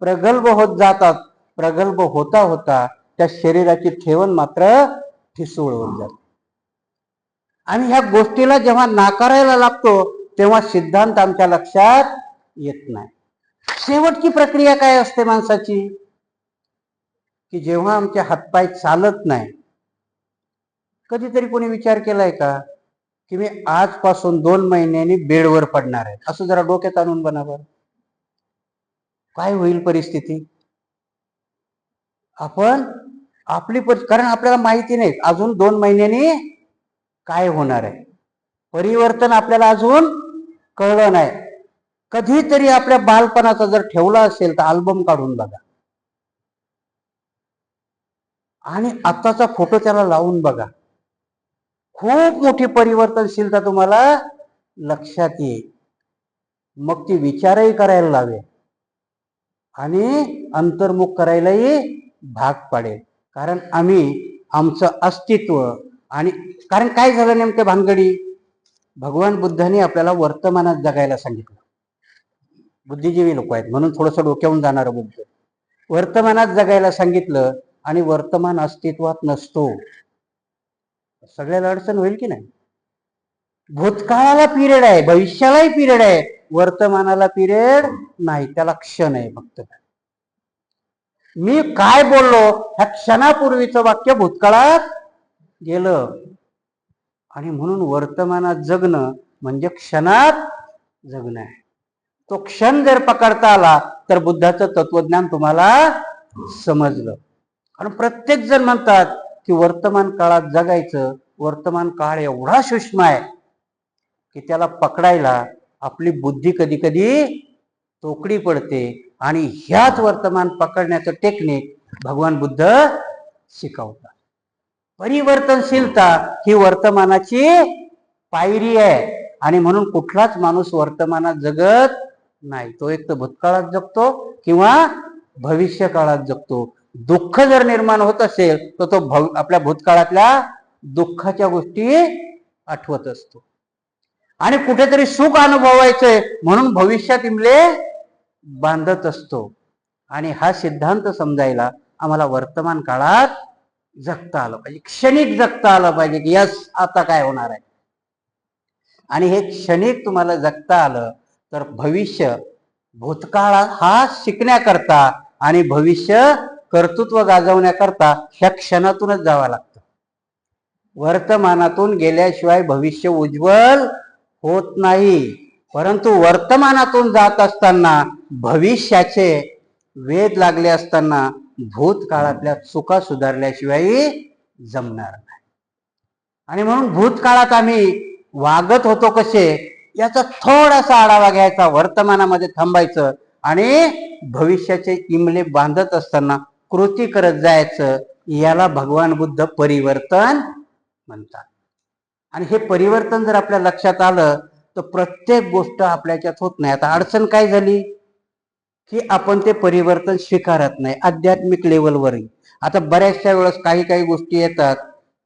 प्रगल्भ होत जातात, प्रगल्भ होता होता त्या शरीराची ठेवण मात्र ठिसूळ होऊन जाते. आणि ह्या गोष्टीला जेव्हा नाकारायला लागतो तेव्हा सिद्धांत आमच्या लक्षात येत नाही. शेवटची प्रक्रिया काय असते माणसाची, की जेव्हा आमचे हातपाय चालत नाही, कधीतरी कोणी विचार केलाय का की मी आजपासून 2 महिन्यांनी बेडवर पडणार आहे, असं जरा डोक्यात आणून बनावर काय होईल परिस्थिती. आपण आपली कारण आपल्याला माहिती नाही अजून 2 महिन्यांनी काय होणार आहे, परिवर्तन आपल्याला अजून कळलं नाही. कधीतरी आपल्या बालपणाचा जर ठेवला असेल तर अल्बम काढून बघा आणि आताचा फोटो त्याला लावून बघा, खूप मोठी परिवर्तनशीलता तुम्हाला लक्षात येईल. मग ती विचारही करायला लावेल आणि अंतर्मुख करायलाही भाग पाडेल. कारण आम्ही आमचं अस्तित्व आणि कारण काय झालं नेमकं भानगडी, भगवान बुद्धांनी आपल्याला वर्तमानात जगायला सांगितलं. बुद्धिजीवी लोक आहेत म्हणून थोडंसं डोक्यावून जाणारं बुद्ध, वर्तमानात जगायला सांगितलं आणि वर्तमान अस्तित्वात नसतो, सगळ्याला अडचण होईल की नाही. भूतकाळाला पिरियड आहे, भविष्यालाही पिरियड आहे, वर्तमानाला पिरियड नाही, त्याला क्षण आहे फक्त. मी काय बोललो ह्या क्षणापूर्वीचं वाक्य भूतकाळात गेलं. आणि म्हणून वर्तमानात जगणं म्हणजे क्षणात जगणं आहे. तो क्षण जर पकडता आला तर बुद्धाचं तत्वज्ञान तुम्हाला समजलं. कारण प्रत्येक जण म्हणतात की वर्तमान काळात जगायचं, वर्तमान काळ एवढा सूक्ष्म आहे की त्याला पकडायला आपली बुद्धी कधी कधी तोकडी पडते. आणि ह्याच वर्तमान पकडण्याचं टेक्निक भगवान बुद्ध शिकवतात. परिवर्तनशीलता ही वर्तमानाची पायरी आहे आणि म्हणून कुठलाच माणूस वर्तमानात जगत नाही, तो एक तर भूतकाळात जगतो किंवा भविष्य काळात जगतो. दुःख जर निर्माण होत असेल तर तो आपल्या भूतकाळातल्या दुःखाच्या गोष्टी आठवत असतो आणि कुठेतरी सुख अनुभवायचंय म्हणून भविष्यात इमले बांधत असतो. आणि हा सिद्धांत समजायला आम्हाला वर्तमान काळात जगता आलं पाहिजे, क्षणिक जगता आलं पाहिजे की यस आता काय होणार आहे. आणि हे क्षणिक तुम्हाला जगता आलं तर भविष्य, भूतकाळ हा शिकण्याकरता आणि भविष्य कर्तृत्व गाजवण्याकरता ह्या क्षणातूनच जावं लागतं. वर्तमानातून गेल्याशिवाय भविष्य उज्ज्वल होत नाही. परंतु वर्तमानातून जात असताना भविष्याचे वेध लागले असताना भूतकाळातल्या चुका सुधारल्याशिवाय जमणार नाही. आणि म्हणून भूतकाळात आम्ही वागत होतो कसे याचा थोडासा आढावा घ्यायचा, वर्तमानामध्ये थांबायचं आणि भविष्याचे इमले बांधत असताना कृती करत जायचं. याला भगवान बुद्ध परिवर्तन म्हणतात. आणि हे परिवर्तन जर आपल्या लक्षात आलं तर प्रत्येक गोष्ट आपल्याच्यात होत नाही. आता अडचण काय झाली की आपण ते परिवर्तन स्वीकारत नाही आध्यात्मिक लेवलवरही. आता बऱ्याचशा वेळेस काही काही गोष्टी येतात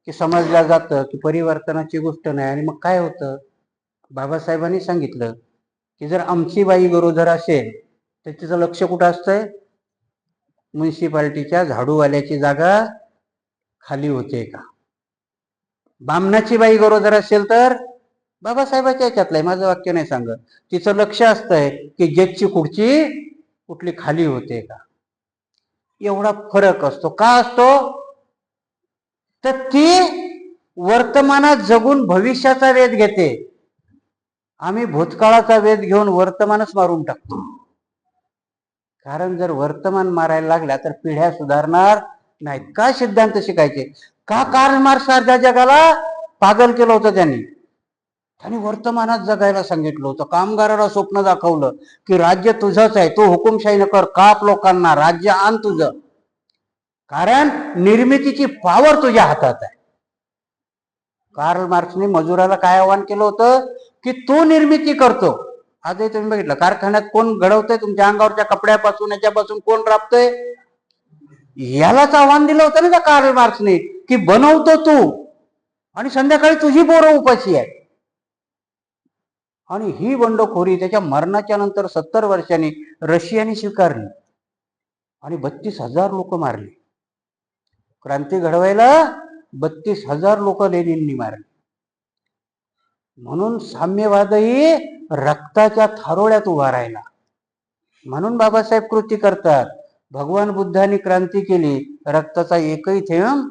की समजल्या जातं की परिवर्तनाची गोष्ट नाही. आणि मग काय होतं, बाबासाहेबांनी सांगितलं की जर आमची बाई गरोदर असेल तर तिचं लक्ष कुठं असतंय, म्युन्सिपाल्टीच्या झाडूवाल्याची जागा खाली होते का. बामणाची बाई गरोदर असेल तर बाबासाहेबाच्या याच्यातलं आहे, माझं वाक्य नाही सांगत, तिचं लक्ष असतंय की जजची खुर्ची कुठली खाली होते का. एवढा फरक असतो. का असतो तर ती वर्तमानात जगून भविष्याचा वेध घेते. आम्ही भूतकाळाचा वेध घेऊन वर्तमानच मारून टाकतो. कारण जर वर्तमान मारायला लागल्या तर पिढ्या सुधारणार नाहीत. का सिद्धांत शिकायचे, का कार्ल मार्क्स अर्ध्या जगाला पागल केलं होतं त्यांनी वर्तमानात जगायला सांगितलं होतं. कामगाराला स्वप्न दाखवलं की राज्य तुझंच आहे, तो हुकुमशाही न कर, काप लोकांना, राज्य आण तुझं, कारण निर्मितीची पॉवर तुझ्या हातात आहे. कार्ल मार्क्सने मजुराला काय आवाहन केलं होतं की तू निर्मिती करतो. आजही तुम्ही बघितलं कारखान्यात कोण घडवतंय, तुमच्या अंगावरच्या कपड्यापासून याच्यापासून कोण राबतंय, यालाच आव्हान दिलं होतं ना त्या कार्ल मार्क्सने की बनवतो तू आणि संध्याकाळी तुझी पोरं उपाशी आहे. आणि ही बंडखोरी त्याच्या मरणाच्या नंतर 70 वर्षांनी रशियाने स्वीकारली आणि 32,000 लोक मारली. क्रांती घडवायला 32,000 लोक लेनिननी मारले. म्हणून साम्यवादही रक्ताच्या थारोळ्यात उभा राहिला. म्हणून बाबासाहेब कृती करतात. भगवान बुद्धांनी क्रांती केली, रक्ताचा एकही थेंब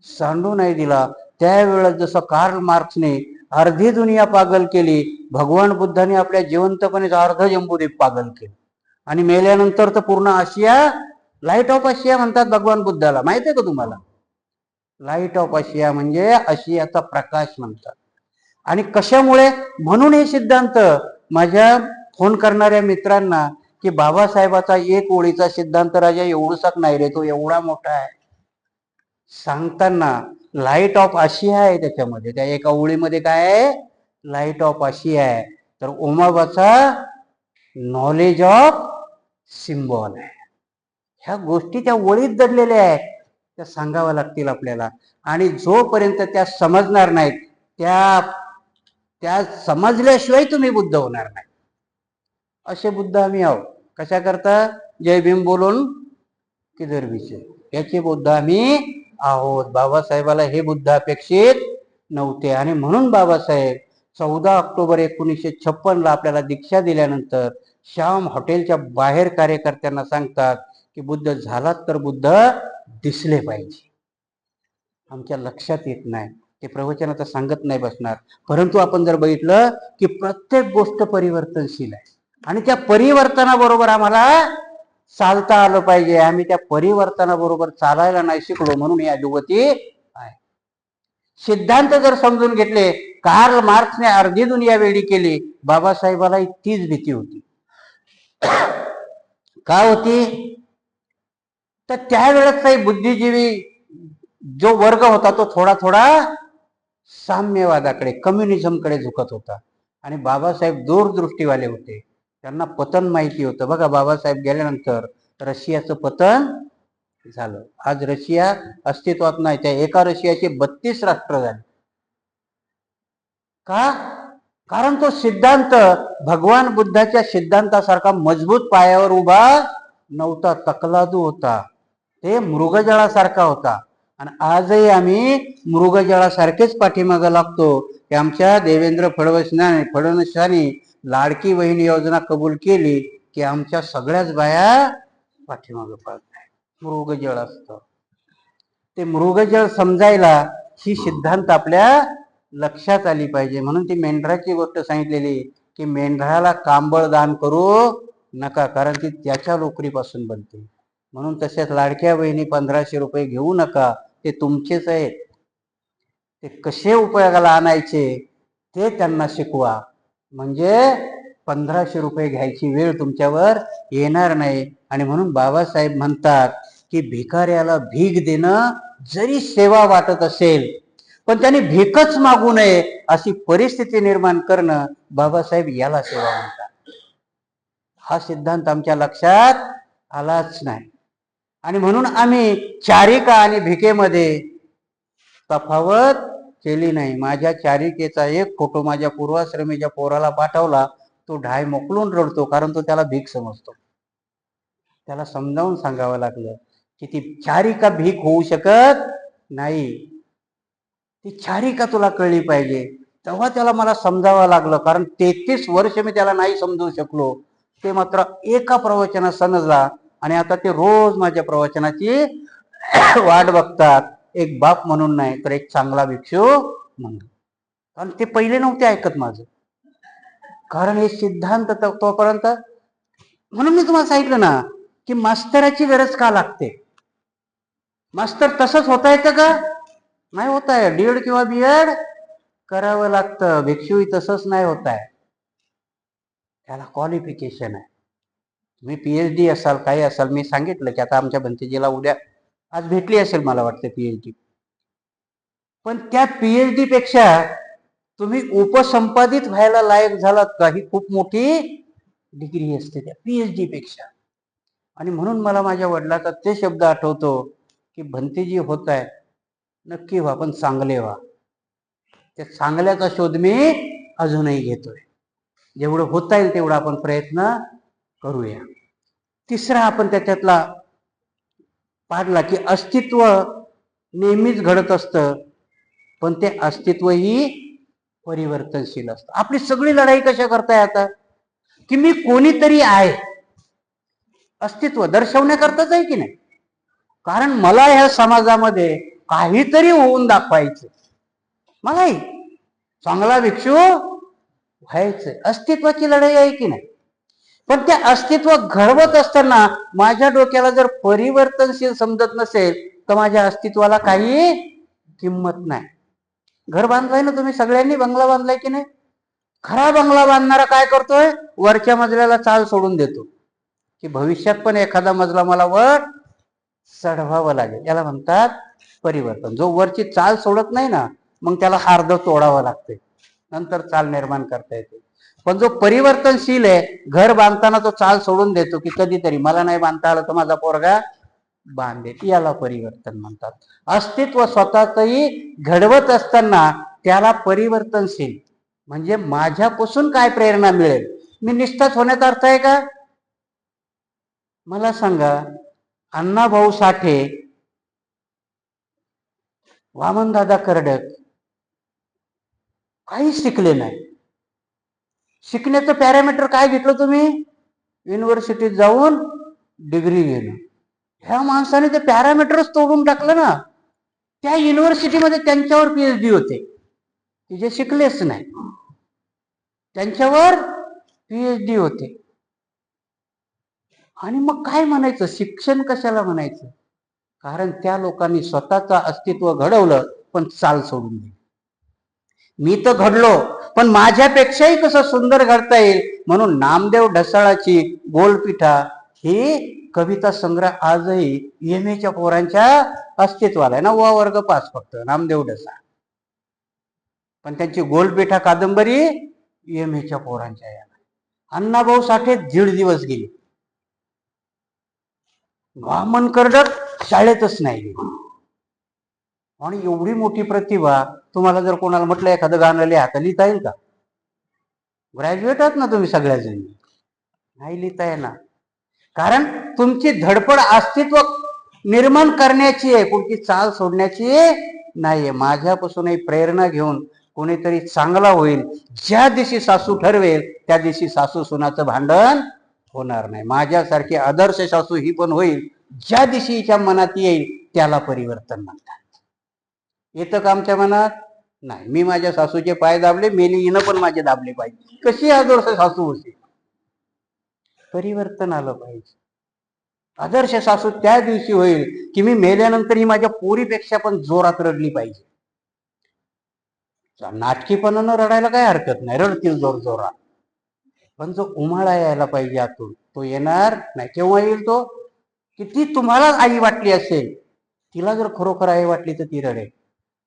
सांडू नाही दिला. त्यावेळेस जसं कार्ल मार्क्सने अर्धी दुनिया पागल केली, भगवान बुद्धांनी आपल्या जिवंतपणे अर्ध जंबूद्वीप पागल केलं. आणि मेल्यानंतर तर पूर्ण आशिया, लाईट ऑफ आशिया म्हणतात भगवान बुद्धाला. माहिती आहे का तुम्हाला? लाईट ऑफ आशिया म्हणजे आशियाचा प्रकाश म्हणतात. आणि कशामुळे? म्हणून हे सिद्धांत माझ्या फोन करणाऱ्या मित्रांना, की बाबासाहेबाचा एक ओळीचा सिद्धांत राजा एवढाच नाही रे, तो एवढा मोठा आहे. सांगताना लाईट ऑफ आशिया आहे त्याच्यामध्ये. त्या एका ओळीमध्ये काय आहे? लाईट ऑफ आशिया आहे. तर ओमाबाचा नॉलेज ऑफ सिम्बॉल आहे. ह्या गोष्टी त्या ओळीत दडलेल्या आहेत, त्या सांगाव्या लागतील आपल्याला. आणि जोपर्यंत त्या समजणार नाहीत, त्या समजल्याशिवाय तुम्ही बुद्ध होणार नाही. असे बुद्ध आम्ही आहोत. कशा करता? जय भीम बोलून किधर विषय, याचे बुद्ध आम्ही आहोत. बाबासाहेबाला हे बुद्ध अपेक्षित नव्हते. आणि म्हणून बाबासाहेब 14 ऑक्टोबर 1956 आपल्याला दीक्षा दिल्यानंतर श्याम हॉटेलच्या बाहेर कार्यकर्त्यांना सांगतात की बुद्ध झालात तर बुद्ध दिसले पाहिजे. आमच्या लक्षात येत नाही, ते प्रवचन आता सांगत नाही बसणार, परंतु आपण जर बघितलं की प्रत्येक गोष्ट परिवर्तनशील आहे आणि त्या परिवर्तनाबरोबर आम्हाला चालता आलं पाहिजे. आम्ही त्या परिवर्तनाबरोबर चालायला नाही शिकलो, म्हणून ही अधोगती आहे. सिद्धांत जर समजून घेतले, कार्ल मार्क्सने अर्धी दुनिया वेडी केली, बाबासाहेबाला तीच भीती होती. का होती? तर त्यावेळेस काही बुद्धिजीवी जो वर्ग होता तो थोडा थोडा साम्यवादाकडे, कम्युनिझमकडे झुकत होता. आणि बाबासाहेब दूरदृष्टीवाले होते, त्यांना पतन माहिती होतं. बघा, बाबासाहेब गेल्यानंतर रशियाचं पतन झालं. आज रशिया अस्तित्वात नाही. त्या एका रशियाचे 32 राष्ट्र झाले. का? कारण तो सिद्धांत भगवान बुद्धाच्या सिद्धांतासारखा मजबूत पायावर उभा नव्हता, तकलादू होता. ते मृगजळासारखा होता. आणि आजही आम्ही मृगजळासारखेच पाठीमागं लागतो, की आमच्या देवेंद्र फडणवीसांनी लाडकी बहीण योजना कबूल केली की आमच्या सगळ्याच बाया पाठीमागं पडतात. मृगजळ असतं ते. मृगजळ समजायला ही सिद्धांत आपल्या लक्षात आली पाहिजे. म्हणून ती मेंढराची गोष्ट सांगितलेली, की मेंढराला कांबळ दान करू नका, कारण ती त्याच्या लोकरीपासून बनते. म्हणून तसेच लाडक्या बहिणी 1500 रुपये घेऊ नका, ते तुमचेच आहेत. ते कसे उपयोगाला आणायचे ते त्यांना शिकवा, म्हणजे 1500 रुपये घ्यायची वेळ तुमच्यावर येणार नाही. आणि म्हणून बाबासाहेब म्हणतात की भिकाऱ्याला भीक देणं जरी सेवा वाटत असेल, पण त्यांनी भीकच मागू नये अशी परिस्थिती निर्माण करणं, बाबासाहेब याला सेवा म्हणतात. हा सिद्धांत आमच्या लक्षात आलाच नाही. आणि म्हणून आम्ही चारिका आणि भिकेमध्ये तफावत केली नाही. माझ्या चारिकेचा एक फोटो माझ्या पूर्वाश्रमीच्या पोराला पाठवला, तो ढाय मोकलून रडतो, कारण तो त्याला भीक समजतो. त्याला समजावून सांगावं लागलं की ती चारिका भीक होऊ शकत नाही, ती चारिका तुला कळली पाहिजे. तेव्हा त्याला मला समजावं लागलं, कारण 33 वर्ष मी त्याला नाही समजू शकलो. ते मात्र एका प्रवचनात समजला, आणि आता ते रोज माझ्या प्रवचनाची वाट बघतात. एक बाप म्हणून नाही, तर एक चांगला भिक्षू म्हणून. कारण ते पहिले नव्हते ऐकत माझं, कारण हे सिद्धांत तोपर्यंत. म्हणून मी तुम्हाला सांगितलं ना की मास्तराची गरज का लागते. मास्तर तसंच होता येतं का? नाही होत आहे. डीएड किंवा बीएड करावं लागतं. भिक्षू तसंच नाही होत आहे, त्याला क्वालिफिकेशन आहे. तुम्ही पीएचडी असाल, काही असाल. मी सांगितलं की आता आमच्या भंतेजीला उद्या आज भेटली असेल मला वाटतं पीएचडी, पण त्या पीएचडी पेक्षा तुम्ही उपसंपादित व्हायला लायक झालात का, ही खूप मोठी डिग्री असते त्या पीएचडी पेक्षा. आणि म्हणून मला माझ्या वडिलांचा ते शब्द आठवतो की भंतेजी होत आहे नक्की व्हा, पण चांगले व्हा. त्या चांगल्याचा शोध मी अजूनही घेतोय. जेवढं होता येईल तेवढा आपण प्रयत्न करूया. तिसरा आपण त्याच्यातला पाडला की अस्तित्व नेहमीच घडत असतं, पण ते अस्तित्वही परिवर्तनशील असतं. आपली सगळी लढाई कशा करताय आता, की मी कोणीतरी आहे, अस्तित्व दर्शवण्याकरताच आहे की नाही. कारण मला ह्या समाजामध्ये काहीतरी होऊन दाखवायचं, मलाही चांगला भिक्षू व्हायचंय, अस्तित्वाची लढाई आहे की नाही. पण ते अस्तित्व घडवत असताना माझ्या डोक्याला जर परिवर्तनशील समजत नसेल तर माझ्या अस्तित्वाला काही किंमत नाही. घर बांधलंय ना तुम्ही सगळ्यांनी, बंगला बांधलाय की नाही. खरा बंगला बांधणारा काय करतोय, वरच्या मजल्याला चाल सोडून देतो की भविष्यात पण एखादा मजला मला वर चढवावं लागेल. याला म्हणतात परिवर्तन. जो वरची चाल सोडत नाही ना, मग त्याला अर्ध तोडावं लागते, नंतर चाल निर्माण करता येते. पण जो परिवर्तनशील आहे, घर बांधताना तो चाल सोडून देतो की कधीतरी मला नाही बांधता आलं तर माझा पोरगा बांधेल. याला परिवर्तन म्हणतात. अस्तित्व स्वतःचही घडवत असताना त्याला परिवर्तनशील म्हणजे माझ्यापासून काय प्रेरणा मिळेल, मी निष्ठाच होण्याचा अर्थ आहे का. मला सांगा, अण्णाभाऊ साठे, वामनदादा कर्डक काहीच शिकले नाही. शिकण्याचं पॅरामीटर काय घेतलं तुम्ही, युनिव्हर्सिटीत जाऊन डिग्री घेणं. ह्या माणसाने ते पॅरामीटरच तोडून टाकलं ना. त्या युनिव्हर्सिटीमध्ये त्यांच्यावर पीएचडी होते की जे शिकलेच नाही, त्यांच्यावर पीएचडी होते. आणि मग काय म्हणायचं, शिक्षण कशाला म्हणायचं. कारण त्या लोकांनी स्वतःचं अस्तित्व घडवलं पण चाल सोडून दिली. मी तर घडलो पण माझ्यापेक्षाही कसं सुंदर घडता येईल म्हणून नामदेव ढसाळाची गोलपीठा ही कविता संग्रह आजही एमएच्या पोरांच्या अस्तित्वाला आहे ना. वर्ग 5 फक्त नामदेव ढसाळ, पण त्यांची गोलपीठा कादंबरी एमएच्या पोरांच्या याला. अण्णाभाऊ साठे 1.5 दिवस गेले, वामन कर्डक शाळेतच नाही गेले. आणि एवढी मोठी प्रतिभा, तुम्हाला जर कोणाला म्हटलं एखादं गाणं लिहा तर लिहिता येईल का. ग्रॅज्युएट आहात ना तुम्ही सगळ्याजण, नाही लिहिता येणार. कारण तुमची धडपड अस्तित्व निर्माण करण्याची आहे, कोणती चाल सोडण्याची नाहीये. माझ्यापासूनही प्रेरणा घेऊन कोणीतरी चांगला होईल. ज्या दिवशी सासू ठरवेल त्या दिवशी सासू सुनाचं भांडण होणार नाही. माझ्यासारखी आदर्श सासू ही पण होईल. ज्या दिवशी हिच्या मनात येईल त्याला परिवर्तन म्हणतात. येतं का आमच्या मनात, नाही. मी माझ्या सासूचे पाय दाबले, मेली हिनं पण माझे दाबले पाहिजे. कशी आदर्श सासू होती, परिवर्तन आलं पाहिजे. आदर्श सासू त्या दिवशी होईल की मी मेल्यानंतर ही माझ्या पोरीपेक्षा पण जोरात रडली पाहिजे. नाटकीपणानं रडायला काय हरकत नाही, रडतील जोर जोरात, पण जो उमाळा यायला पाहिजे आतून तो येणार नाही. केव्हा येईल तो, किती तुम्हाला आई वाटली असेल, तिला जर खरोखर आई वाटली तर ती रडेल.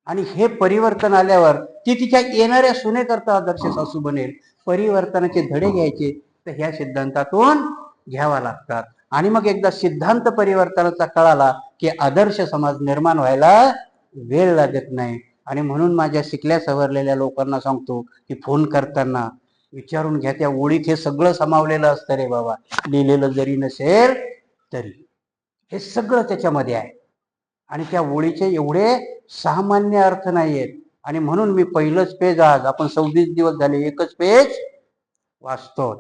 आणि हे परिवर्तन आल्यावर ती तिच्या येणाऱ्या सुनेकरता आदर्श सासू बनेल. परिवर्तनाचे धडे घ्यायचे तर ह्या सिद्धांतातून घ्यावा लागतात. आणि मग एकदा सिद्धांत परिवर्तनाचा कळाला की आदर्श समाज निर्माण व्हायला वेळ लागत नाही. आणि म्हणून माझ्या शिकल्या सवरलेल्या लोकांना सांगतो की फोन करताना विचारून घ्या, त्या ओळीत हे सगळं सामावलेलं असतं रे बाबा, लिहिलेलं जरी नसेल तरी हे सगळं त्याच्यामध्ये आहे. आणि त्या ओळीचे एवढे सामान्य अर्थ नाहीयेत. आणि म्हणून मी पहिलंच पेज, आज आपण 26 दिवस झाले एकच पेज वाचतो,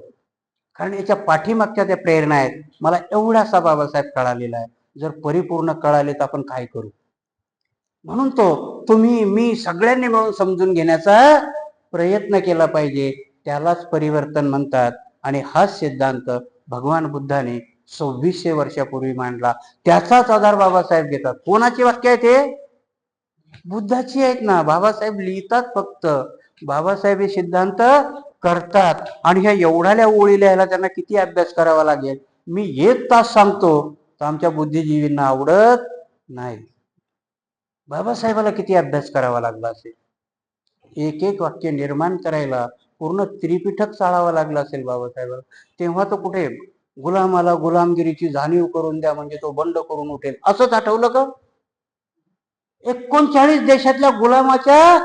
कारण याच्या पाठीमागच्या त्या प्रेरणा आहेत. मला एवढासा बाबासाहेब कळालेला आहे, जर परिपूर्ण कळाले तर आपण काय करू. म्हणून तो तुम्ही मी सगळ्यांनी मिळून समजून घेण्याचा प्रयत्न केला पाहिजे. त्यालाच परिवर्तन म्हणतात. आणि हाच सिद्धांत भगवान बुद्धाने 2600 वर्षापूर्वी मांडला. त्याचाच आधार बाबासाहेब घेतात. कोणाची वाक्य आहे ते, बुद्धाची आहेत ना. बाबासाहेब लिहितात फक्त, बाबासाहेब हे सिद्धांत करतात. आणि ह्या एवढ्याल्या ओळी लिहायला त्यांना किती अभ्यास करावा लागेल. मी 1 तास सांगतो तर आमच्या बुद्धिजीवींना आवडत नाही. बाबासाहेबाला किती अभ्यास करावा लागला असेल, एक एक वाक्य निर्माण करायला पूर्ण त्रिपिटक चाळावं लागलं असेल बाबासाहेबाला. तेव्हा तर कुठे गुलामाला गुलामगिरीची जाणीव करून द्या म्हणजे तो बंड करून उठेल असंच आठवलं का. 39 देशातल्या गुलामाच्या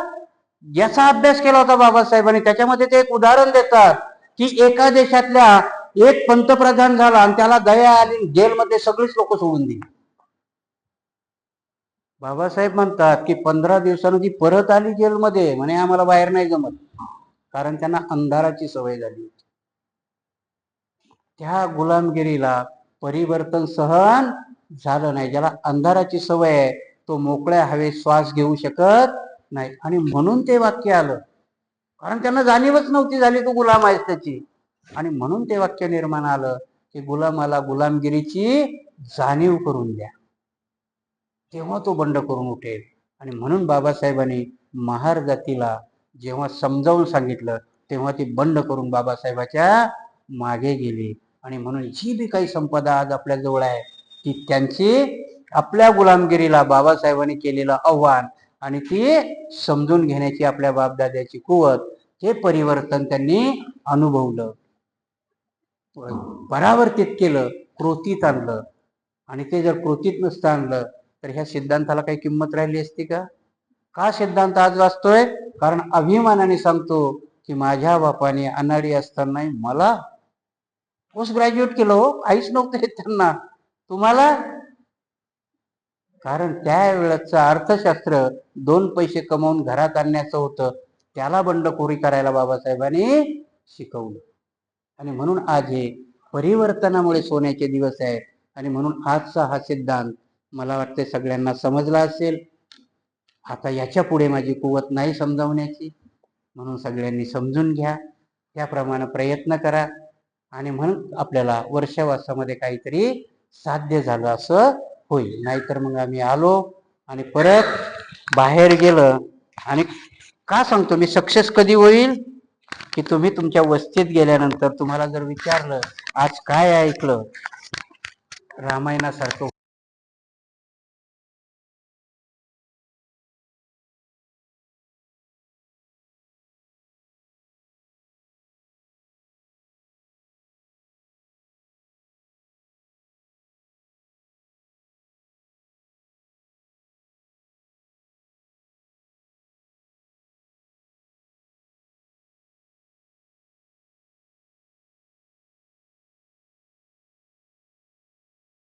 याचा अभ्यास केला होता बाबासाहेबांनी. त्याच्यामध्ये ते एक उदाहरण देतात की एका देशातल्या एक पंतप्रधान झाला आणि त्याला दया आली, जेलमध्ये सगळीच लोक सोडून दिली. बाबासाहेब म्हणतात की 15 दिवसानं ती परत आली जेलमध्ये, म्हणे आम्हाला बाहेर नाही जमत, कारण त्यांना अंधाराची सवय झाली होती. त्या गुलामगिरीला परिवर्तन सहन झालं नाही. ज्याला अंधाराची सवय आहे तो मोकळ्या हवेत श्वास घेऊ शकत नाही. आणि म्हणून ते वाक्य आलं, कारण त्यांना जाणीवच नव्हती झाली तो गुलाम आहे त्याची. आणि म्हणून ते वाक्य निर्माण आलं की गुलामाला गुलामगिरीची जाणीव करून द्या, तेव्हा तो बंड करून उठेल. आणि म्हणून बाबासाहेबांनी महार जातीला जेव्हा समजावून सांगितलं तेव्हा ती बंड करून बाबासाहेबाच्या मागे गेली. आणि म्हणून जी बी काही संपदा आज आपल्या जवळ आहे ती त्यांची आपल्या गुलामगिरीला बाबासाहेबांनी केलेलं आव्हान आणि ती समजून घेण्याची आपल्या बापदाद्याची कुवत, हे परिवर्तन त्यांनी अनुभवलं, परावर्तित केलं, कृतीत आणलं. आणि ते जर कृतीत नसतं आणलं तर ह्या सिद्धांताला काही किंमत राहिली असती का? का सिद्धांत आज वाचतोय? कारण अभिमानाने सांगतो की माझ्या बापाने अनाडी असताना मला पोस्ट ग्रॅज्युएट केलं हो, काहीच नव्हतं हे त्यांना, तुम्हाला. कारण त्यावेळेचं अर्थशास्त्र 2 पैसे कमावून घरात आणण्याचं होतं, त्याला बंडखोरी करायला बाबासाहेबांनी शिकवलं. आणि म्हणून आज हे परिवर्तनामुळे सोन्याचे दिवस आहेत. आणि म्हणून आजचा हा सिद्धांत मला वाटते सगळ्यांना समजला असेल. आता याच्या पुढे माझी कुवत नाही समजावण्याची, म्हणून सगळ्यांनी समजून घ्या, त्याप्रमाणे प्रयत्न करा. आणि म्हणून आपल्याला वर्षावासामध्ये काहीतरी साध्य झालं असं होईल. नाहीतर मग आम्ही आलो आणि परत बाहेर गेलं. आणि का सांगतो मी सक्सेस कधी होईल? की तुम्ही तुमच्या वस्तीत गेल्यानंतर तुम्हाला जर विचारलं आज काय ऐकलं, रामायणासारखं